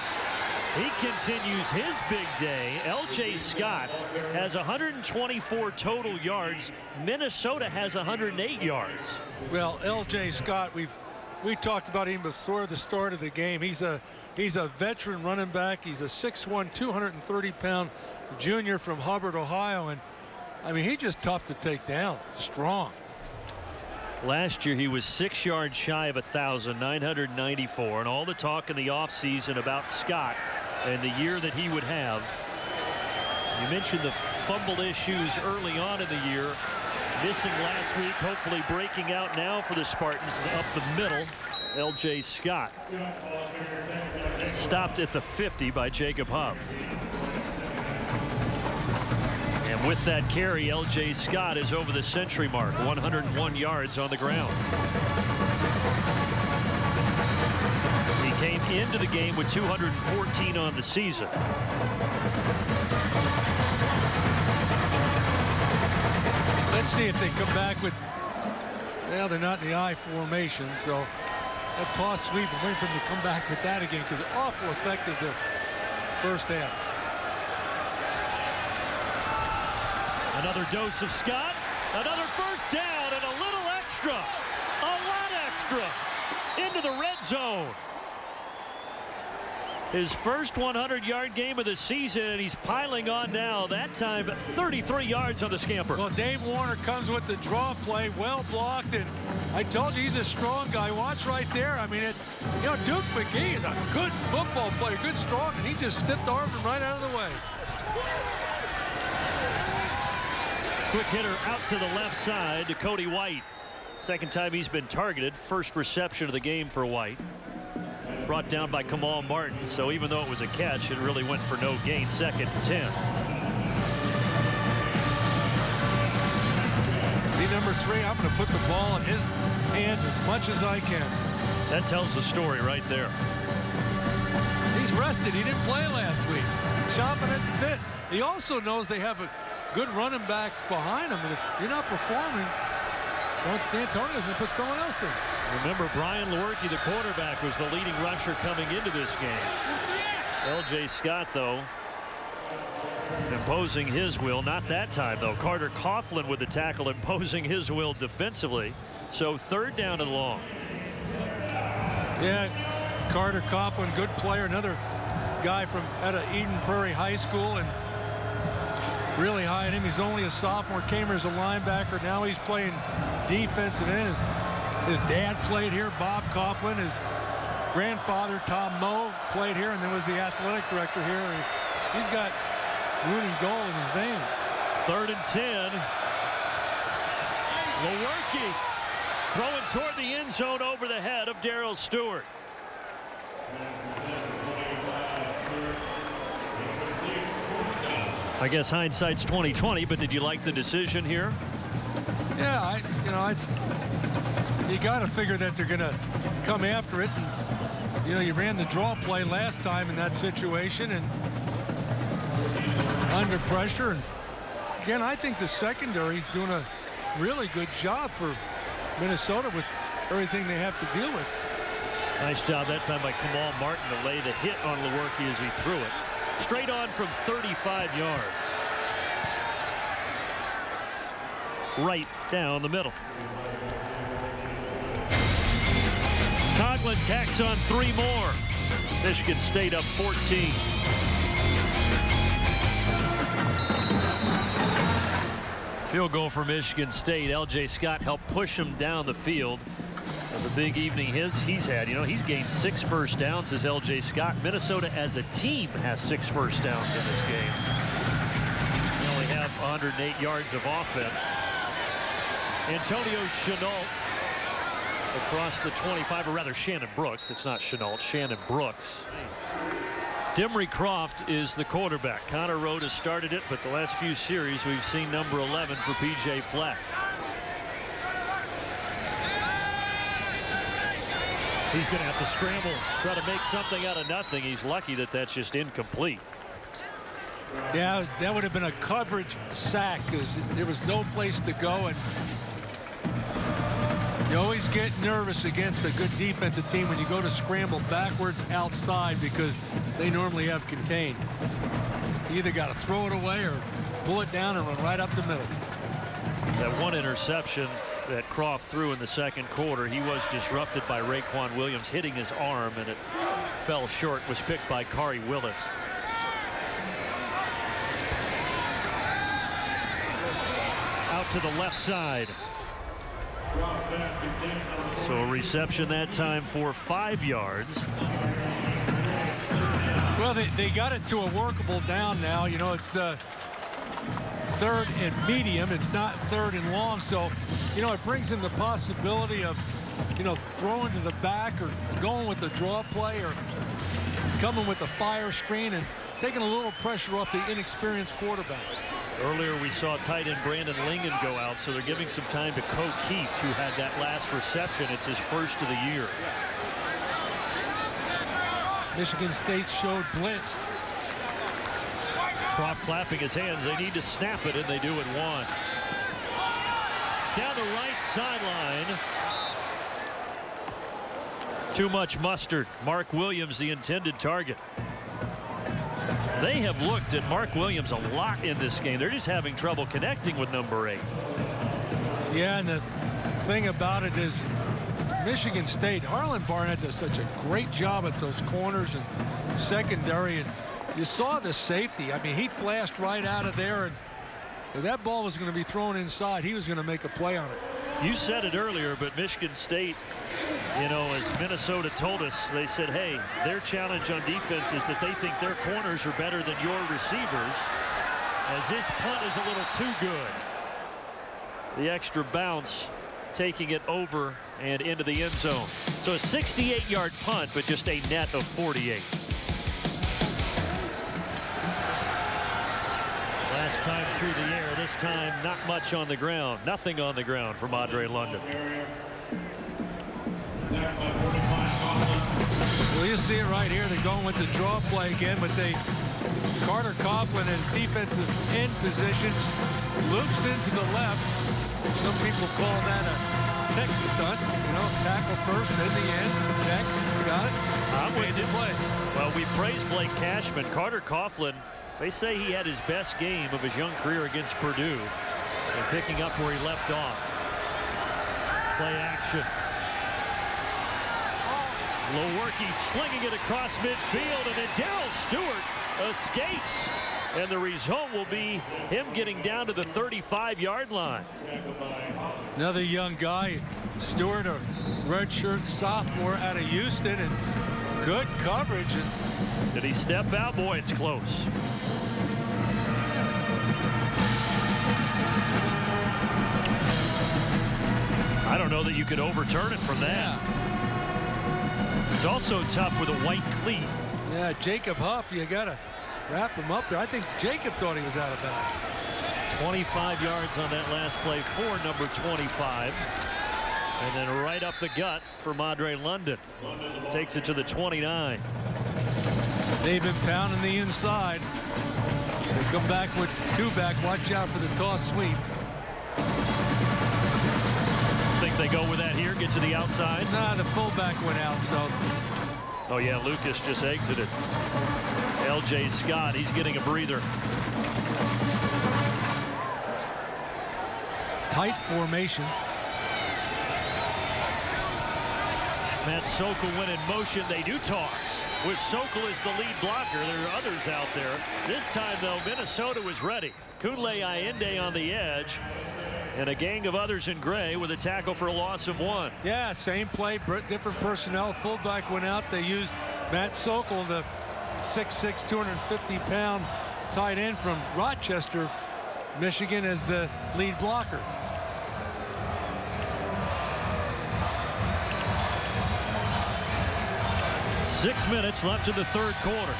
He continues his big day. L.J. Scott has 124 total yards. Minnesota has 108 yards. Well, L.J. Scott, we talked about him before the start of the game. He's a veteran running back. He's a 6'1", 230-pound junior from Hubbard, Ohio, and I mean, he's just tough to take down. Strong. Last year, he was 6 yards shy of 1,000, 994, and all the talk in the offseason about Scott and the year that he would have. You mentioned the fumble issues early on in the year. Missing last week, hopefully breaking out now for the Spartans up the middle. L.J. Scott stopped at the 50 by Jacob Huff. And with that carry, L.J. Scott is over the century mark, 101 yards on the ground. He came into the game with 214 on the season. Let's see if they come back with, well, they're not in the I formation, so that toss sweep is waiting for them to come back with that again, because awful effective the first half. Another dose of Scott, another first down, and a little extra, a lot extra, into the red zone. His first 100-yard game of the season, and he's piling on now. That time, 33 yards on the scamper. Well, Dave Warner comes with the draw play, well blocked, and I told you he's a strong guy. Watch right there. I mean, it's, you know, Duke McGee is a good football player, good strong, and he just stiff-armed him right out of the way. Quick hitter out to the left side to Cody White. Second time he's been targeted. First reception of the game for White. Brought down by Kamal Martin, so even though it was a catch, it really went for no gain. 2nd and 10. See number 3, I'm going to put the ball in his hands as much as I can. That tells the story right there. He's rested. He didn't play last week. Chopping at the bit. He also knows they have a good running backs behind him, and if you're not performing, D'Antonio's going to put someone else in. Remember, Brian Lewerke, the quarterback, was the leading rusher coming into this game. L.J. Scott, though, imposing his will. Not that time, though. Carter Coughlin with the tackle, imposing his will defensively. So 3rd down and long. Yeah, Carter Coughlin, good player. Another guy from out of Eden Prairie High School, and really high in him. He's only a sophomore. Came here as a linebacker. Now he's playing defensive end. His dad played here, Bob Coughlin. His grandfather, Tom Moe, played here, and then was the athletic director here. He's got Rooney gold in his veins. 3rd and 10. Lewerke throwing toward the end zone over the head of Darrell Stewart. I guess hindsight's 20/20, but did you like the decision here? Yeah, you got to figure that they're going to come after it. And, you ran the draw play last time in that situation and under pressure. And again, I think the secondary is doing a really good job for Minnesota with everything they have to deal with. Nice job that time by Kamal Martin to lay the hit on Lewerke as he threw it. Straight on from 35 yards. Right down the middle. Coughlin tacks on 3 more. Michigan State up 14. Field goal for Michigan State. L.J. Scott helped push him down the field. And the big evening he's had. He's gained 6 first downs as L.J. Scott. Minnesota as a team has 6 first downs in this game. They only have 108 yards of offense. Antonio Chenault across the 25, or rather Shannon Brooks. It's not Chenault, Shannon Brooks. Dimry Croft is the quarterback. Connor Road has started it, but the last few series we've seen number 11 for PJ Fleck. He's going to have to scramble, try to make something out of nothing. He's lucky that that's just incomplete. Yeah, that would have been a coverage sack because there was no place to go, and you always get nervous against a good defensive team when you go to scramble backwards outside because they normally have contained. You either got to throw it away or pull it down and run right up the middle. That one interception that Croft threw in the second quarter, he was disrupted by Raekwon Williams hitting his arm, and it fell short. Was picked by Kari Willis. Out to the left side. So a reception that time for 5 yards. Well, they got it to a workable down now. It's the 3rd and medium. It's not 3rd and long. So, it brings in the possibility of, throwing to the back or going with the draw play or coming with a fire screen and taking a little pressure off the inexperienced quarterback. Earlier we saw tight end Brandon Lingen go out, so they're giving some time to Ko Kieft, who had that last reception. It's his first of the year. Michigan State showed blitz. Croft clapping his hands. They need to snap it, and they do it one. Down the right sideline. Too much mustard. Mark Williams, the intended target. They have looked at Mark Williams a lot in this game. They're just having trouble connecting with number 8. Yeah, and the thing about it is Michigan State, Harlan Barnett does such a great job at those corners and secondary, and you saw the safety. I mean, he flashed right out of there, and if that ball was going to be thrown inside, he was going to make a play on it. You said it earlier, but Michigan State, as Minnesota told us, they said, hey, their challenge on defense is that they think their corners are better than your receivers, as this punt is a little too good. The extra bounce taking it over and into the end zone. So a 68-yard punt, but just a net of 48. Last time through the air, this time not much on the ground. Nothing on the ground from Andre London. Well, you see it right here. They're going with the draw play again, but Carter Coughlin in defensive end positions loops into the left. Some people call that a tech stunt. You know, tackle first, then the end. Next, got it. I'm with you. Play. Well, we praised Blake Cashman. Carter Coughlin, they say he had his best game of his young career against Purdue. And picking up where he left off. Play action. Lewerke slinging it across midfield, and then Darryl Stewart escapes. And the result will be him getting down to the 35-yard line. Another young guy, Stewart, a redshirt sophomore out of Houston, and good coverage. Did he step out? Boy, it's close. I don't know that you could overturn it from that. It's also tough with a white cleat. Yeah, Jacob Huff, you got to wrap him up there. I think Jacob thought he was out of bounds. 25 yards on that last play for number 25. And then right up the gut for Madre London. Takes it to the 29. They've been pounding the inside. They come back with two back. Watch out for the toss sweep. Think they go with that here, get to the outside? Nah, the fullback went out, so. Oh, yeah, Lucas just exited. L.J. Scott, he's getting a breather. Tight formation. Matt Sokol went in motion. They do toss. With Sokol as the lead blocker, there are others out there. This time, though, Minnesota was ready. Kunle Ayinde on the edge. And a gang of others in gray with a tackle for a loss of 1. Yeah, same play, different personnel. Fullback went out. They used Matt Sokol, the 6'6", 250-pound tight end from Rochester, Michigan, as the lead blocker. Six minutes left in the third quarter.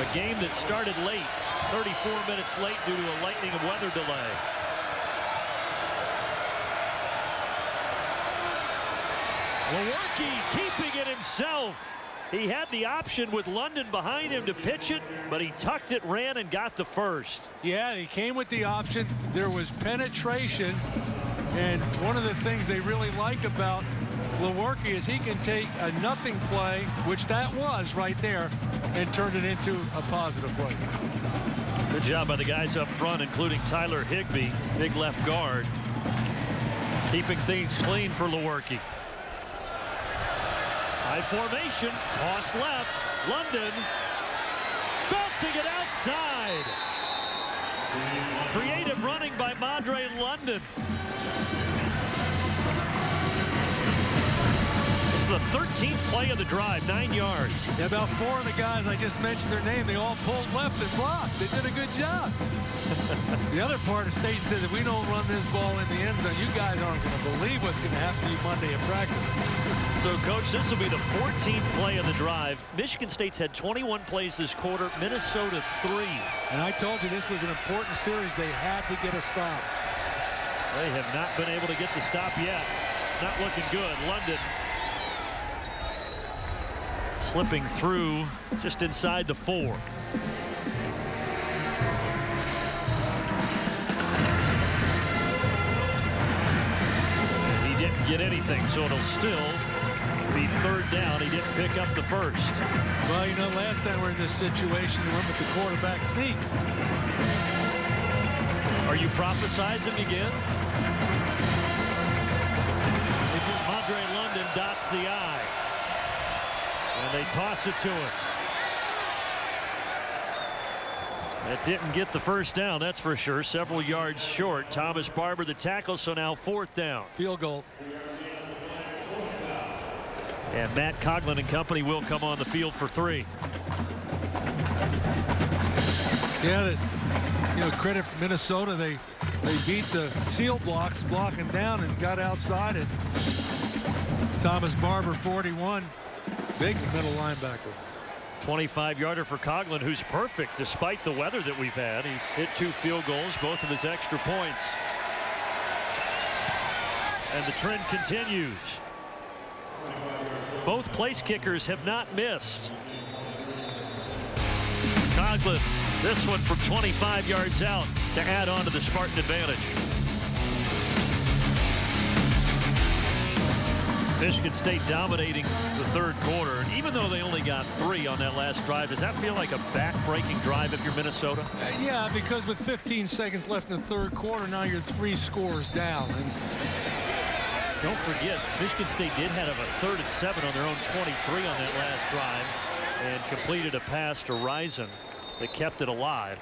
A game that started late, 34 minutes late due to a lightning and weather delay. Lewerke keeping it himself. He had the option with London behind him to pitch it, but he tucked it, ran, and got the first. Yeah, he came with the option. There was penetration, and one of the things they really like about Lewerke is he can take a nothing play, which that was right there, and turn it into a positive play. Good job by the guys up front, including Tyler Higbee, big left guard, keeping things clean for Lewerke. High formation, toss left, London bouncing it outside. Creative running by Madre London. This is the 13th play of the drive, 9 yards. Yeah, about 4 of the guys, I just mentioned their name, they all pulled left and blocked. They did a good job. The other part of the station says if we don't run this ball in the end zone, you guys aren't going to believe what's going to happen to you Monday in practice. So, Coach, this will be the 14th play of the drive. Michigan State's had 21 plays this quarter, Minnesota 3. And I told you this was an important series. They had to get a stop. They have not been able to get the stop yet. It's not looking good. London slipping through just inside the 4. He didn't get anything, so it'll still be third down. He didn't pick up the first. Well, you know, last time we're in this situation, we went with the quarterback sneak. Are you prophesizing again? Madre London dots the I. And they toss it to him. That didn't get the first down, that's for sure. Several yards short. Thomas Barber the tackle, so now 4th down. Field goal. And Matt Coughlin and company will come on the field for 3. Yeah, you know, credit for Minnesota. They beat the seal blocks, blocking down, and got outside it. Thomas Barber, 41. Big middle linebacker. 25-yarder for Coughlin, who's perfect despite the weather that we've had. He's hit 2 field goals, both of his extra points. And the trend continues. Both place kickers have not missed. Coughlin, this one from 25 yards out to add on to the Spartan advantage. Michigan State dominating the third quarter. And even though they only got 3 on that last drive, does that feel like a back-breaking drive if you're Minnesota? Yeah, because with 15 seconds left in the third quarter, now you're 3 scores down. And don't forget, Michigan State did have a 3rd and 7 on their own 23 on that last drive and completed a pass to Rison that kept it alive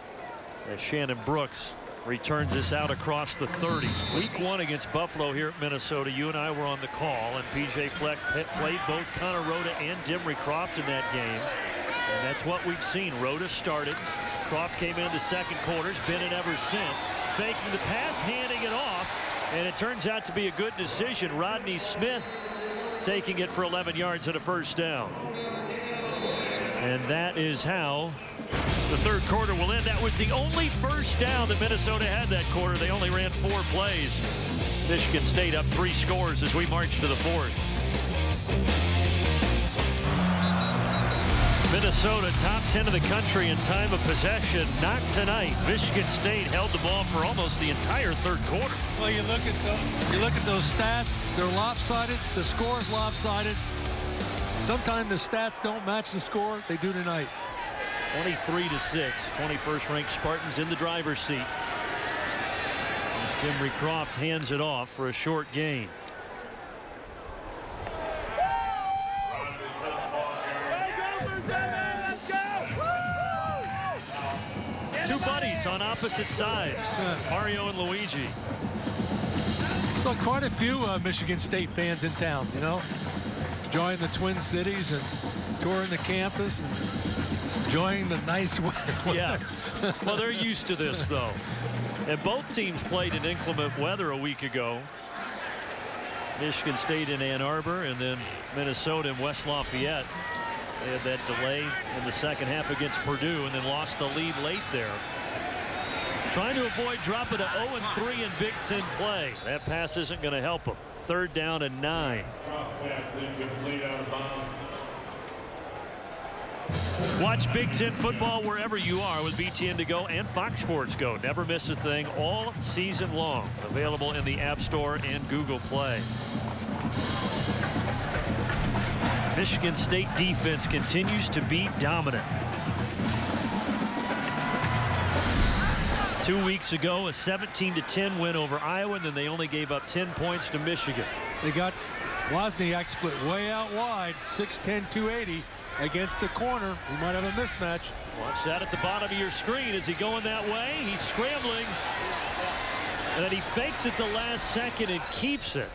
as Shannon Brooks returns this out across the 30. Week 1 against Buffalo here at Minnesota. You and I were on the call, and PJ Fleck played both Connor Rhoda and Dimry Croft in that game. And that's what we've seen. Rhoda started. Croft came in the second quarter. Been it ever since. Faking the pass, handing it off. And it turns out to be a good decision. Rodney Smith taking it for 11 yards and a first down. And that is how the third quarter will end. That was the only first down that Minnesota had that quarter. They only ran 4 plays. Michigan State up 3 scores as we march to the 4th. Minnesota top 10 of the country in time of possession. Not tonight. Michigan State held the ball for almost the entire third quarter. Well, you look at those stats. They're lopsided. The score's lopsided. Sometimes the stats don't match the score. They do tonight. 23-6. 21st ranked Spartans in the driver's seat. As Dimry Croft hands it off for a short gain. Two buddies on opposite sides, Mario and Luigi. So quite a few Michigan State fans in town, you know, enjoying the Twin Cities and touring the campus and enjoying the nice weather. Yeah, well, they're used to this, though. And both teams played in inclement weather a week ago. Michigan State in Ann Arbor and then Minnesota in West Lafayette. They had that delay in the second half against Purdue and then lost the lead late there. Trying to avoid dropping to 0-3 in Big Ten play. That pass isn't going to help them. 3rd down and 9. Watch Big Ten football wherever you are with BTN To Go and Fox Sports Go. Never miss a thing all season long. Available in the App Store and Google Play. Michigan State defense continues to be dominant. 2 weeks ago, a 17-10 win over Iowa, and then they only gave up 10 points to Michigan. They got Wozniak split way out wide, 6'10", 280 against the corner. We might have a mismatch. Watch that at the bottom of your screen. Is he going that way? He's scrambling. And then he fakes it the last second and keeps it.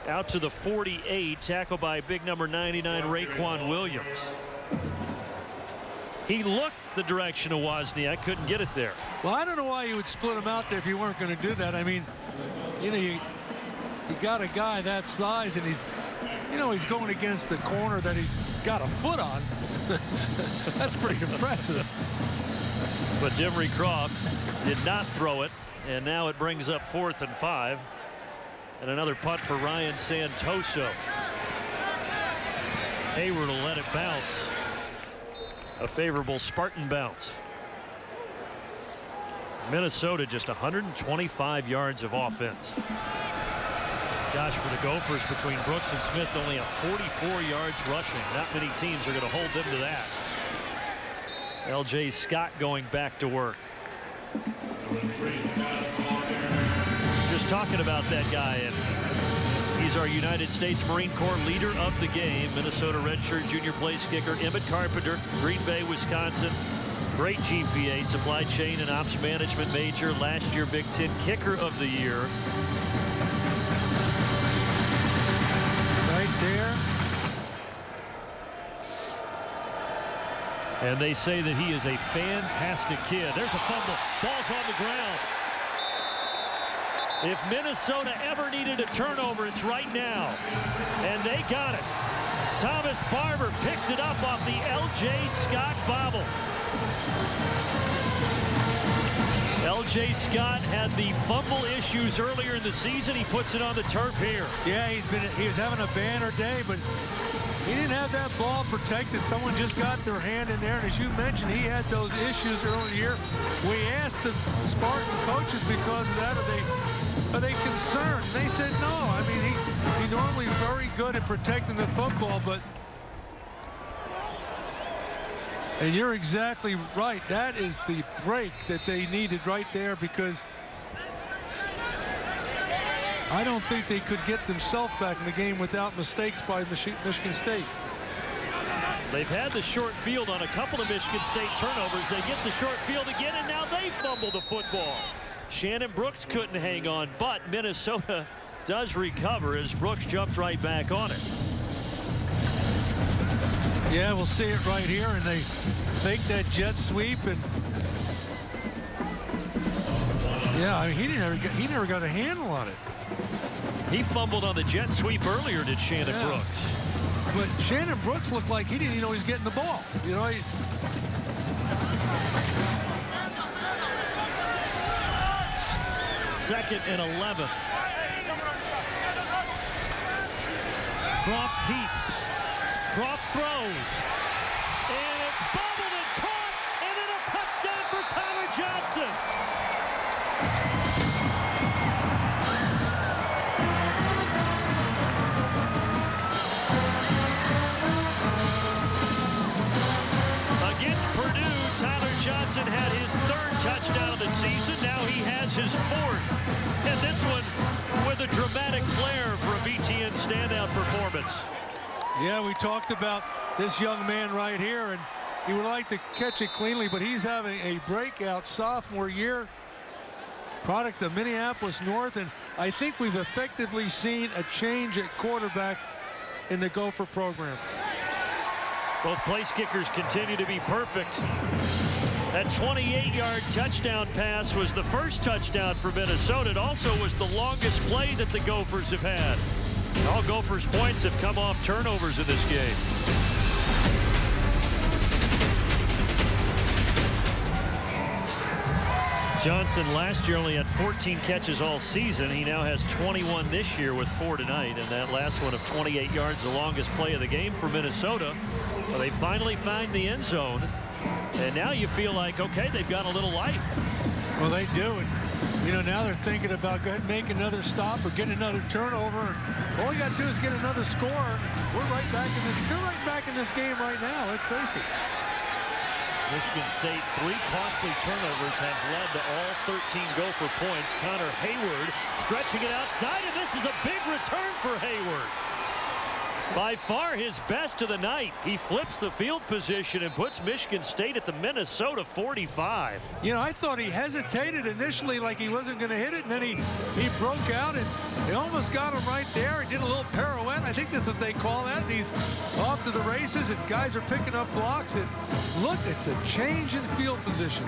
Out to the 48, tackled by big number 99, Raekwon Williams. He looked the direction of Wozniak, couldn't get it there. Well, I don't know why you would split him out there if you weren't going to do that. I mean, you know, you got a guy that size, and he's going against the corner that he's got a foot on. That's pretty impressive. But Dimry Croft did not throw it, and now it brings up 4th and 5. And another punt for Ryan Santoso. Hayward will let it bounce. A favorable Spartan bounce. Minnesota just 125 yards of offense. Gosh, for the Gophers, between Brooks and Smith, only a 44 yards rushing. Not many teams are going to hold them to that. LJ Scott going back to work. Just talking about that guy, and he's our United States Marine Corps leader of the game. Minnesota redshirt junior place kicker Emmett Carpenter, Green Bay, Wisconsin. Great GPA, supply chain and ops management major. Last year Big Ten kicker of the year. Right there. And they say that he is a fantastic kid. There's a fumble. Ball's on the ground. If Minnesota ever needed a turnover, it's right now. And they got it. Thomas Barber picked it up off the L.J. Scott bobble. L.J. Scott had the fumble issues earlier in the season. He puts it on the turf here. Yeah, he was having a banner day, but he didn't have that ball protected. Someone just got their hand in there, and as you mentioned, he had those issues earlier. We asked the Spartan coaches because of that, are they concerned? They said no. I mean, He's normally very good at protecting the football, but and you're exactly right. That is the break that they needed right there, because I don't think they could get themselves back in the game without mistakes by Michigan State. They've had the short field on a couple of Michigan State turnovers. They get the short field again, and now they fumble the football. Shannon Brooks couldn't hang on, but Minnesota does recover as Brooks jumped right back on it. Yeah, we'll see it right here, and they fake that jet sweep, and yeah, I mean, he never got a handle on it. He fumbled on the jet sweep earlier, did Shannon Brooks. But Shannon Brooks looked like he didn't even know he was getting the ball. You know, Second and 11. Croft keeps. Croft throws. And it's bobbled and caught. And then a touchdown for Tyler Johnson. Against Purdue, Tyler Johnson had his third touchdown of the season. Now he has his fourth. And this one with a dramatic flair for a BTN standout performance. yeah, we talked about this young man right here, and he would like to catch it cleanly, but he's having a breakout sophomore year, product of Minneapolis North, and I think we've effectively seen a change at quarterback in the Gopher program. Both place kickers continue to be perfect. That 28-yard touchdown pass was the first touchdown for Minnesota. It also was the longest play that the Gophers have had. And all Gophers' points have come off turnovers in this game. Johnson last year only had 14 catches all season. He now has 21 this year with 4 tonight. And that last one of 28 yards, the longest play of the game for Minnesota. Well, they finally find the end zone. And now you feel like, okay, they've got a little life. Well, they do. And, you know, now they're thinking about go ahead and make another stop or get another turnover. All we got to do is get another score. We're right back in this. They're right back in this game right now. Let's face it. Michigan State, 3 costly turnovers have led to all 13 Gopher points. Connor Hayward stretching it outside, and this is a big return for Hayward. By far his best of the night. He flips the field position and puts Michigan State at the Minnesota 45. You know, I thought he hesitated initially like he wasn't going to hit it, and then he broke out, and he almost got him right there. He did a little pirouette. I think that's what they call that. And he's off to the races, and guys are picking up blocks. And look at the change in field position.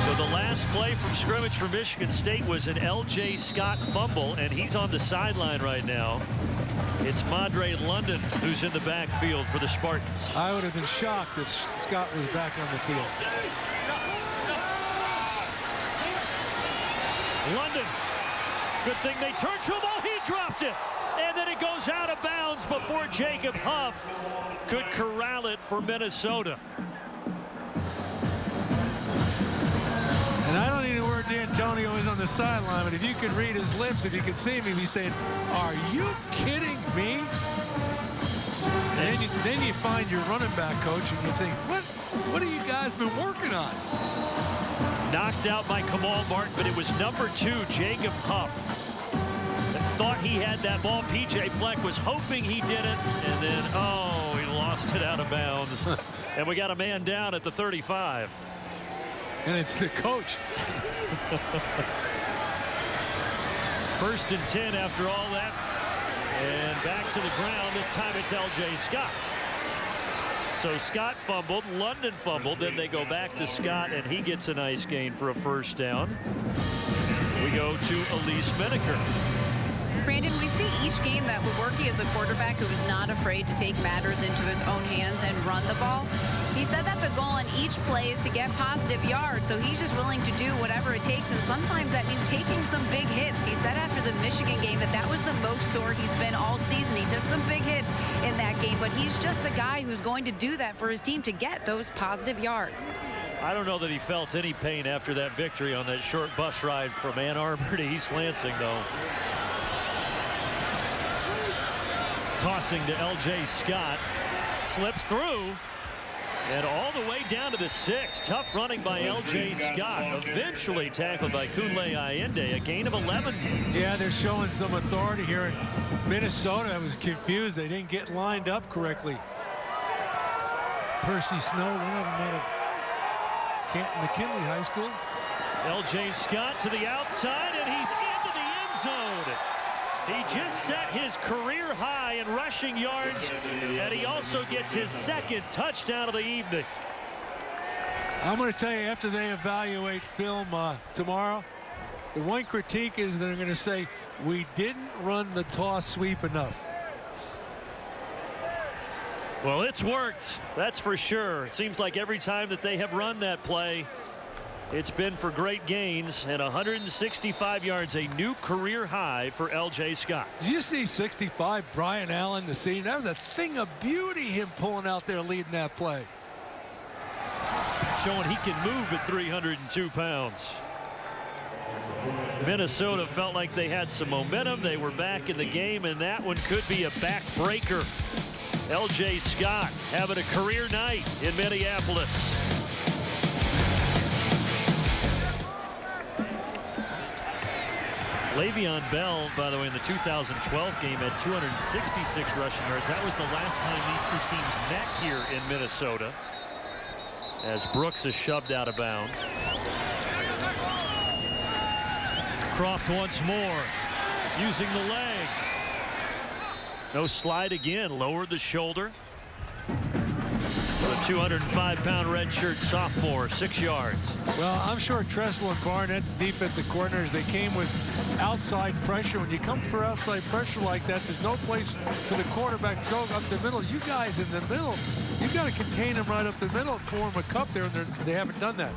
So the last play from scrimmage for Michigan State was an L.J. Scott fumble, and he's on the sideline right now. It's Madre London who's in the backfield for the Spartans. I would have been shocked if Scott was back on the field. London, good thing they turned to him. Oh, he dropped it. And then it goes out of bounds before Jacob Huff could corral it for Minnesota. And I don't even know where D'Antonio is on the sideline, but if you could read his lips, if you could see him, he'd be saying, "Are you kidding me?" And then you find your running back coach, and you think, what have you guys been working on? Knocked out by Kamal Martin, but it was number 2, Jacob Huff, that thought he had that ball. PJ Fleck was hoping he didn't, and then, oh, he lost it out of bounds. And we got a man down at the 35. And it's the coach. First and 10 after all that. And back to the ground. This time it's L.J. Scott. So Scott fumbled, London fumbled, then they go back to Scott, and he gets a nice gain for a first down. We go to Elise Menaker. Brandon, we see each game that Lewerke is a quarterback who is not afraid to take matters into his own hands and run the ball. He said that the goal in each play is to get positive yards, so he's just willing to do whatever it takes, and sometimes that means taking some big hits. He said after the Michigan game that was the most sore he's been all season. He took some big hits in that game, but he's just the guy who's going to do that for his team to get those positive yards. I don't know that he felt any pain after that victory on that short bus ride from Ann Arbor to East Lansing, though. Tossing to L.J. Scott. Slips through. And all the way down to the 6. Tough running by L.J. Scott. Eventually tackled by Kunle Allende. A gain of 11. Yeah, they're showing some authority here in Minnesota. I was confused. They didn't get lined up correctly. Percy Snow, one of them out of Canton McKinley High School. L.J. Scott to the outside, and he's into the end zone. He just set his career high in rushing yards, and he also gets his second touchdown of the evening. I'm going to tell you, after they evaluate film tomorrow, the one critique is they're going to say, we didn't run the toss sweep enough. Well, it's worked, that's for sure. It seems like every time that they have run that play, it's been for great gains, and 165 yards, a new career high for L.J. Scott. Did you see 65, Brian Allen, the scene? That was a thing of beauty, him pulling out there leading that play. Showing he can move at 302 pounds. Minnesota felt like they had some momentum. They were back in the game, and that one could be a backbreaker. L.J. Scott having a career night in Minneapolis. Le'Veon Bell, by the way, in the 2012 game had 266 rushing yards. That was the last time these two teams met here in Minnesota, as Brooks is shoved out of bounds. Croft once more, using the legs. No slide again, lowered the shoulder. The 205-pound redshirt sophomore, 6 yards. Well, I'm sure Tressel and Barnett, the defensive coordinators, they came with outside pressure. When you come for outside pressure like that, there's no place for the quarterback to go up the middle. You guys in the middle, you got to contain them right up the middle and form a cup there, and they haven't done that.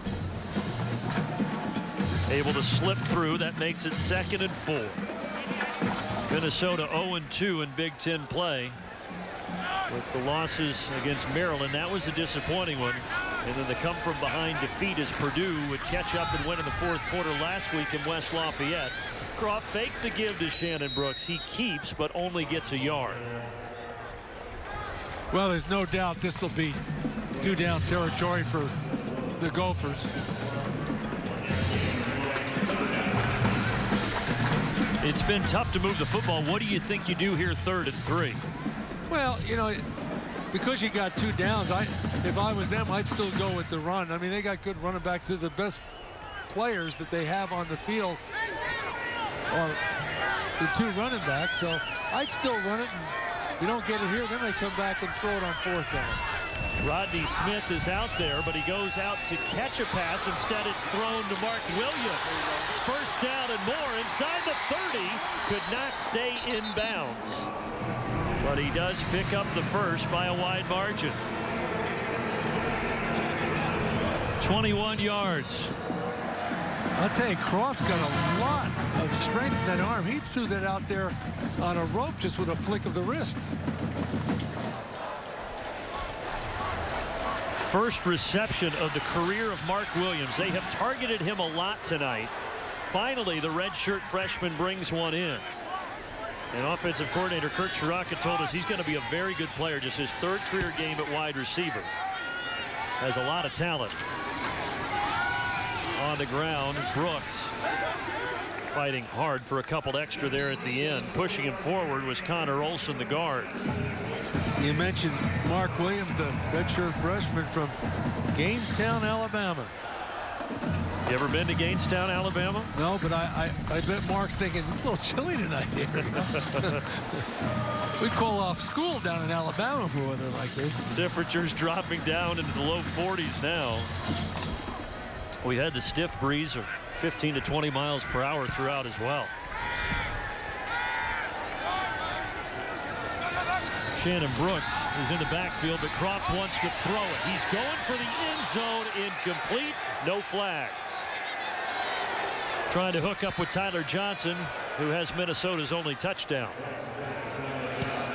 Able to slip through. That makes it 2nd and 4. Minnesota 0-2 in Big Ten play, with the losses against Maryland. That was a disappointing one. And then the come from behind defeat as Purdue would catch up and win in the 4th quarter last week in West Lafayette. Croft faked the give to Shannon Brooks. He keeps, but only gets a yard. Well, there's no doubt this will be 2-down territory for the Gophers. It's been tough to move the football. What do you think you do here 3rd and 3? Well, you know, because you got 2 downs, if I was them, I'd still go with the run. I mean, they got good running backs. They're the best players that they have on the field are the 2 running backs. So I'd still run it. And if you don't get it here, then they come back and throw it on 4th down. Rodney Smith is out there, but he goes out to catch a pass. Instead, it's thrown to Mark Williams. 1st down and more inside the 30. Could not stay in bounds. But he does pick up the 1st by a wide margin. 21 yards. I'll tell you, Croft's got a lot of strength in that arm. He threw that out there on a rope just with a flick of the wrist. First reception of the career of Mark Williams. They have targeted him a lot tonight. Finally, the redshirt freshman brings one in. And offensive coordinator Kurt Chiraka told us he's going to be a very good player. Just his 3rd career game at wide receiver. Has a lot of talent. On the ground, Brooks fighting hard for a couple extra there at the end. Pushing him forward was Connor Olson, the guard. You mentioned Mark Williams, the redshirt freshman from Gainestown, Alabama. You ever been to Gainestown, Alabama? No, but I bet Mark's thinking it's a little chilly tonight here. We call off school down in Alabama for weather like this. Temperatures dropping down into the low 40s now. We had the stiff breeze of 15 to 20 miles per hour throughout as well. Shannon Brooks is in the backfield, but Croft wants to throw it. He's going for the end zone, incomplete, no flags. Trying to hook up with Tyler Johnson, who has Minnesota's only touchdown.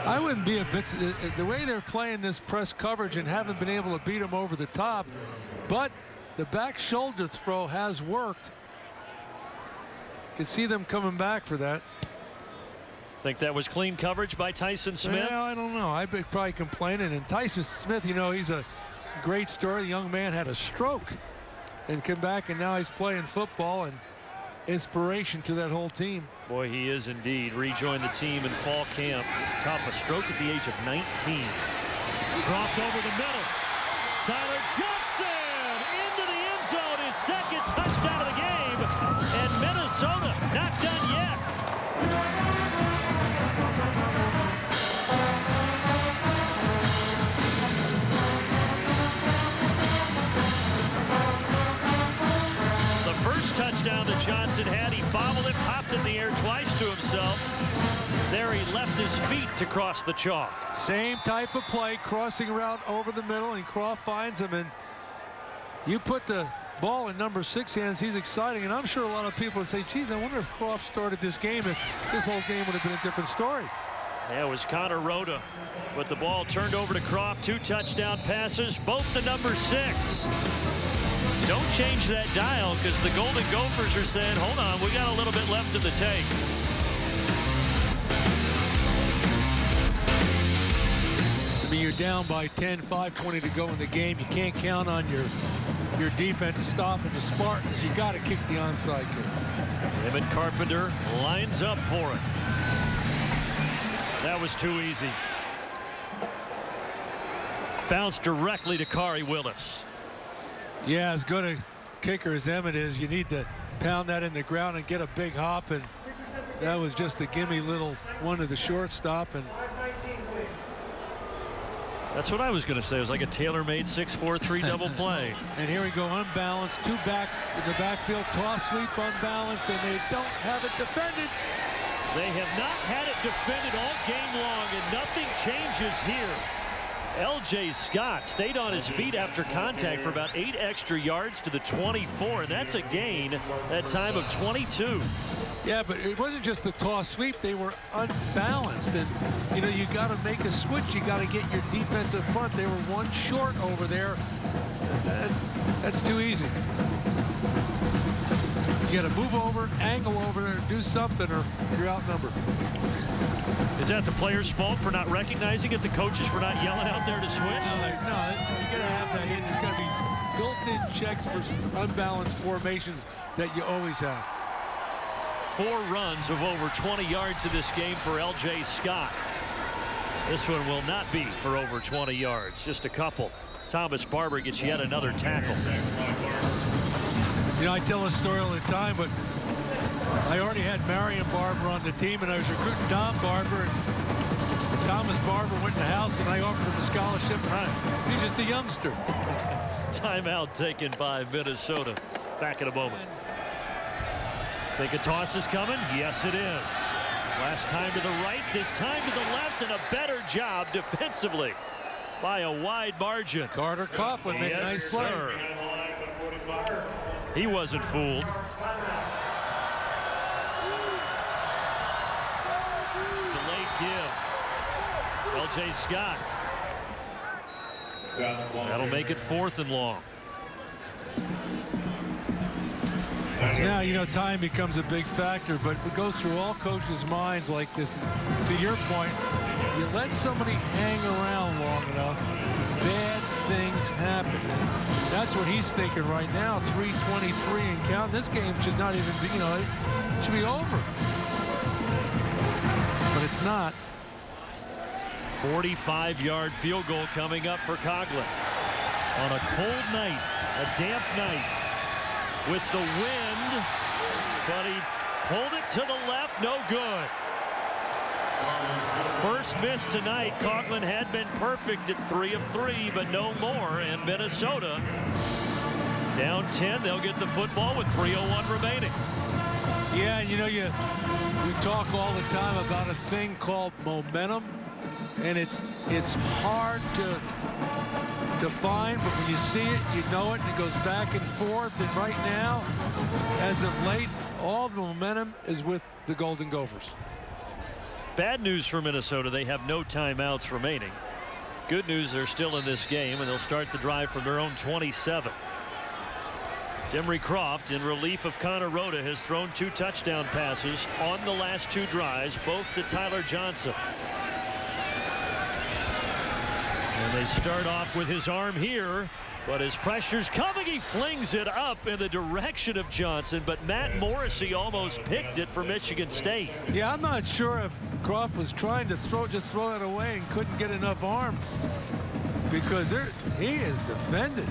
I wouldn't be a bit, the way they're playing this press coverage and haven't been able to beat them over the top, but the back shoulder throw has worked. You can see them coming back for that. Think that was clean coverage by Tyson Smith? Yeah, I don't know. I'd be probably complaining. And Tyson Smith, you know, he's a great story. The young man had a stroke and came back, and now he's playing football and inspiration to that whole team. Boy, he is indeed. Rejoined the team in fall camp. It's tough. A stroke at the age of 19. Dropped over the middle. Tyler Johnson into the end zone. His second touchdown of the game. And Minnesota not done yet. The first touchdown that Johnson had, he bobbled it, popped it in the air twice to himself. There he left his feet to cross the chalk. Same type of play, crossing route over the middle, and Croft finds him. And you put the ball in number 6 hands, he's exciting. And I'm sure a lot of people would say, geez, I wonder if Croft started this game, if this whole game would have been a different story. Yeah, it was Connor Rhoda, but the ball turned over to Croft. 2 touchdown passes, both to number 6. Don't change that dial, because the Golden Gophers are saying, hold on, we got a little bit left in the tank. I mean, you're down by 10, 5:20 to go in the game. You can't count on your defense to stop the Spartans. You got to kick the onside kick. Emmett Carpenter lines up for it. That was too easy. Bounced directly to Kari Willis. Yeah, as good a kicker as Emmett is, you need to pound that in the ground and get a big hop. And that was just a gimme little one to the shortstop. And that's what I was going to say. It was like a tailor-made 6-4-3 double play. And here we go, unbalanced, 2 back in the backfield, toss sweep unbalanced, and they don't have it defended. They have not had it defended all game long, and nothing changes here. L.J. Scott stayed on his feet after contact for about 8 extra yards to the 24, and that's a gain that time of 22. Yeah, but it wasn't just the toss sweep. They were unbalanced, and you know, you got to make a switch. You got to get your defensive front. They were 1 short over there. That's too easy. You got to move over, angle over there, do something, or you're outnumbered. Is that the player's fault for not recognizing it? The coaches for not yelling out there to switch? No, you got to have that in. There's got to be built-in checks for unbalanced formations that you always have. 4 runs of over 20 yards in this game for L.J. Scott. This one will not be for over 20 yards, just a couple. Thomas Barber gets yet another tackle. You know, I tell this story all the time, but I already had Marion Barber on the team, and I was recruiting Don Barber, and Thomas Barber went in the house, and I offered him a scholarship, and he's just a youngster. Timeout taken by Minnesota. Back in a moment. Think a toss is coming? Yes, it is. Last time to the right, this time to the left, and a better job defensively by a wide margin. Carter Coughlin made a nice play. Sir. He wasn't fooled. Delayed give. L.J. Scott. That'll make it 4th and long. Now, you know, time becomes a big factor, but it goes through all coaches' minds like this. To your point, you let somebody hang around long enough, bad things happen. And that's what he's thinking right now. 3:23 and count. This game should not even be, you know, it should be over. But it's not. 45-yard field goal coming up for Coughlin. On a cold night, a damp night, with the wind, but he pulled it to the left, no good. First miss tonight. Coughlin had been perfect at 3 of 3, but no more, and Minnesota down 10. They'll get the football with 3:01 remaining. Yeah, you know, we talk all the time about a thing called momentum, and it's hard to define, but when you see it, you know it, and it goes back and forth. And right now, as of late, all the momentum is with the Golden Gophers. Bad news for Minnesota. They have no timeouts remaining. Good news, they're still in this game, and they'll start the drive from their own 27. Demery Croft, in relief of Connor Rhoda, has thrown 2 touchdown passes on the last 2 drives, both to Tyler Johnson. And they start off with his arm here, but his pressure's coming. He flings it up in the direction of Johnson, but Matt Morrissey almost picked it for Michigan State. Yeah, I'm not sure if Croft was trying to just throw that away and couldn't get enough arm, because he is defended.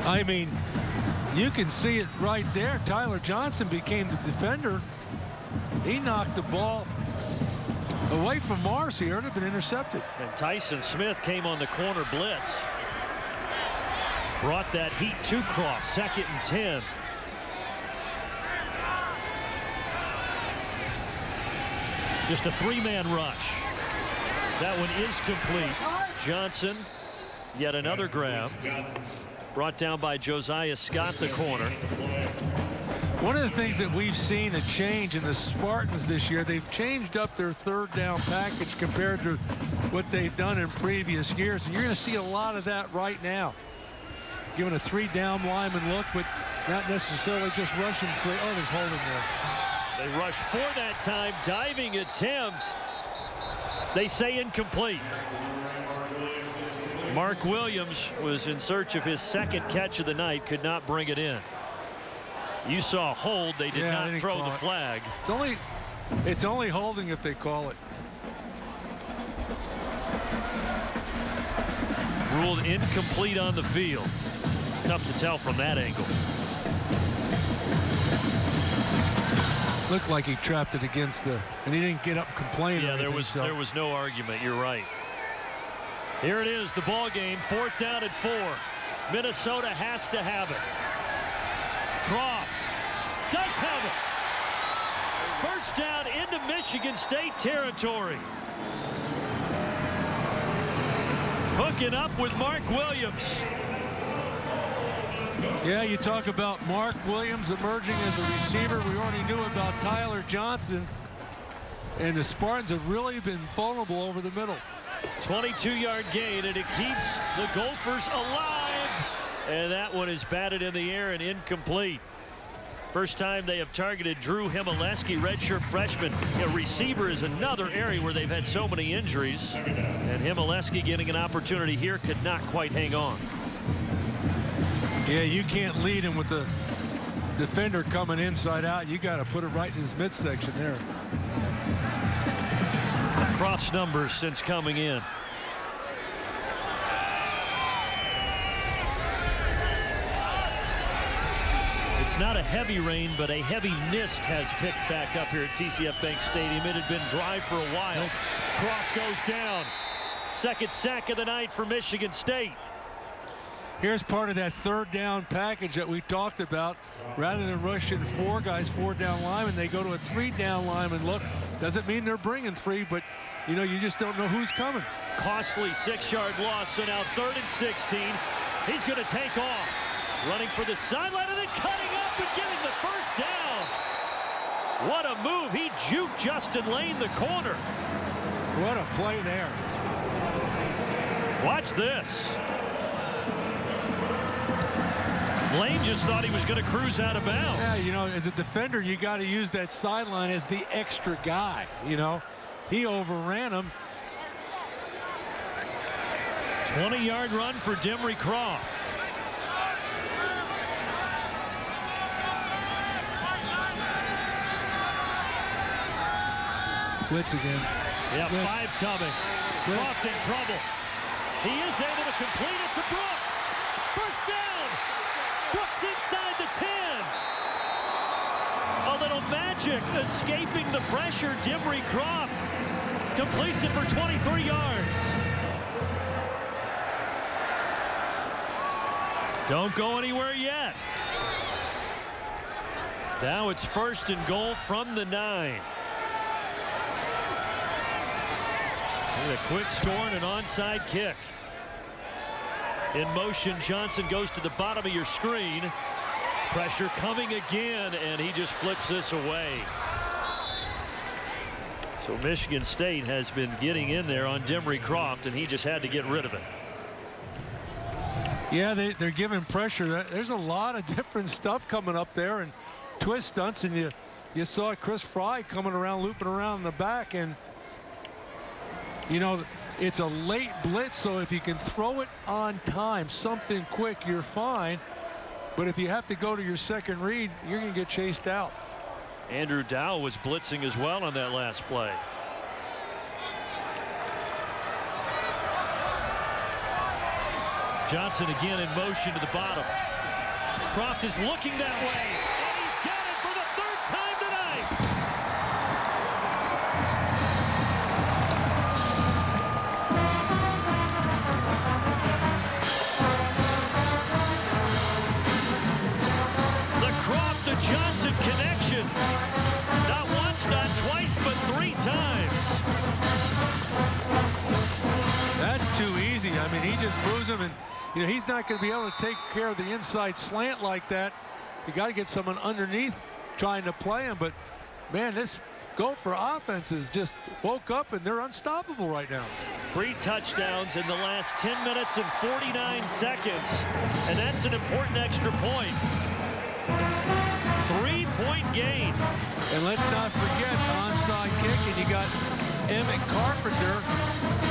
I mean, you can see it right there. Tyler Johnson became the defender. He knocked the ball away from Morrissey. It would have been intercepted. And Tyson Smith came on the corner blitz. Brought that heat to Croft. 2nd and 10. Just a 3-man rush. That one is complete. Johnson, yet another grab. Brought down by Josiah Scott, the corner. One of the things that we've seen a change in the Spartans this year, they've changed up their 3rd down package compared to what they've done in previous years. And you're going to see a lot of that right now. Giving a 3-down lineman look, but not necessarily just rushing 3. Oh, there's holding there. They rush for that time. Diving attempt. They say incomplete. Mark Williams was in search of his 2nd catch of the night, could not bring it in. You saw a hold. They did not throw the flag. It's only holding if they call it. Ruled incomplete on the field. Tough to tell from that angle. Looked like he trapped it against and he didn't get up complaining. Yeah, there was no argument. You're right. Here it is, the ball game, 4th down and 4. Minnesota has to have it. Croft does have it. 1st down into Michigan State territory. Hooking up with Mark Williams. Yeah, you talk about Mark Williams emerging as a receiver. We already knew about Tyler Johnson. And the Spartans have really been vulnerable over the middle. 22-yard gain, and it keeps the Gophers alive. And that one is batted in the air and incomplete. First time they have targeted Drew Himaleski, redshirt freshman. A receiver is another area where they've had so many injuries. And Himaleski getting an opportunity here, could not quite hang on. Yeah, you can't lead him with the defender coming inside out. You got to put it right in his midsection there. Croft's numbers since coming in. It's not a heavy rain, but a heavy mist has picked back up here at TCF Bank Stadium. It had been dry for a while. Croft goes down. 2nd sack of the night for Michigan State. Here's part of that 3rd down package that we talked about. Rather than rushing 4 guys, 4-down linemen, they go to a 3-down lineman look. Doesn't mean they're bringing 3, but you know, you just don't know who's coming. Costly 6-yard loss, so now 3rd and 16. He's going to take off. Running for the sideline and then cutting up and getting the 1st down. What a move. He juked Justin Lane, the corner. What a play there. Watch this. Lane just thought he was going to cruise out of bounds. Yeah, you know, as a defender, you got to use that sideline as the extra guy, you know. He overran him. 20-yard run for Demery Croft. Blitz again. Yeah, Blitz. 5 coming. Blitz. Croft in trouble. He is able to complete it to Brooks. 1st down. Brooks inside the 10. A little magic escaping the pressure. Demery Croft completes it for 23 yards. Don't go anywhere yet. Now it's 1st and goal from the 9. And a quick score and an onside kick. In motion, Johnson goes to the bottom of your screen. Pressure coming again, and he just flips this away. So Michigan State has been getting in there on Demery Croft, and he just had to get rid of it. Yeah, they're giving pressure. There's a lot of different stuff coming up there and twist stunts, and you saw Chris Fry coming around, looping around in the back, and you know it's a late blitz, so if you can throw it on time, something quick, you're fine. But if you have to go to your second read, you're going to get chased out. Andrew Dow was blitzing as well on that last play. Johnson again in motion to the bottom. Croft is looking that way, and he's got it for the third time tonight. The Croft to Johnson connection. Not once, not twice, but 3 times. That's too easy. I mean, he just moves him, and you know he's not going to be able to take care of the inside slant like that. You got to get someone underneath trying to play him. But man, this Gopher offense is just woke up, and they're unstoppable right now. 3 touchdowns in the last 10 minutes and 49 seconds, and that's an important extra point. 3-point gain. And let's not forget onside kick, and you got Emmett Carpenter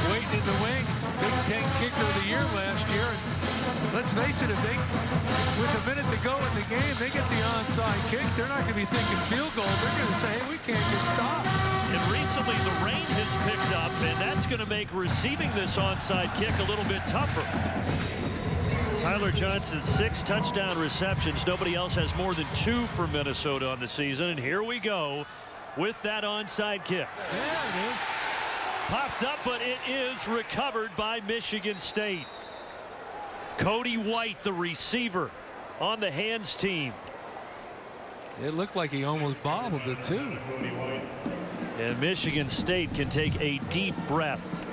waiting in the wings, Big Ten Kicker of the Year last year. And let's face it, with a minute to go in the game, they get the onside kick, they're not going to be thinking field goal. They're going to say, hey, we can't get stopped. And recently the rain has picked up, and that's going to make receiving this onside kick a little bit tougher. Tyler Johnson's 6 touchdown receptions. Nobody else has more than 2 for Minnesota on the season. And here we go with that onside kick. Yeah, it is. Popped up, but it is recovered by Michigan State. Cody White, the receiver, on the hands team. It looked like he almost bobbled it, too. And Michigan State can take a deep breath.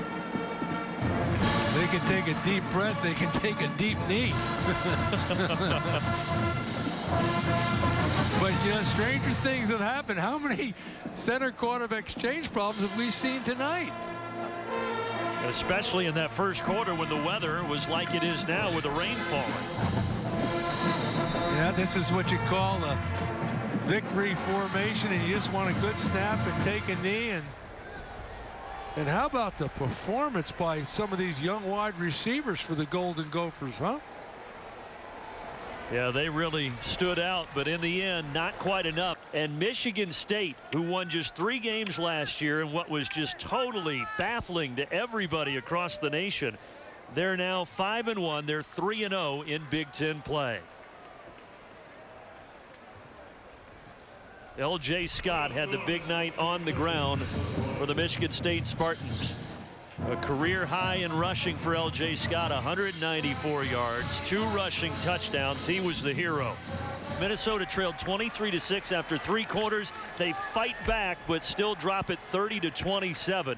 They can take a deep breath. They can take a deep knee. But, you know, stranger things have happened. How many center quarterback exchange problems have we seen tonight? Especially in that first quarter when the weather was like it is now with the rain falling. Yeah, this is what you call a victory formation, and you just want a good snap and take a knee. And how about the performance by some of these young wide receivers for the Golden Gophers, huh? Yeah, they really stood out, but in the end, not quite enough. And Michigan State, who won just 3 games last year in what was just totally baffling to everybody across the nation, they're now 5-1. They're 3-0 in Big Ten play. L.J. Scott had the big night on the ground for the Michigan State Spartans. A career high in rushing for L.J. Scott, 194 yards, 2 rushing touchdowns. He was the hero. Minnesota trailed 23-6 after 3 quarters. They fight back, but still drop it 30-27.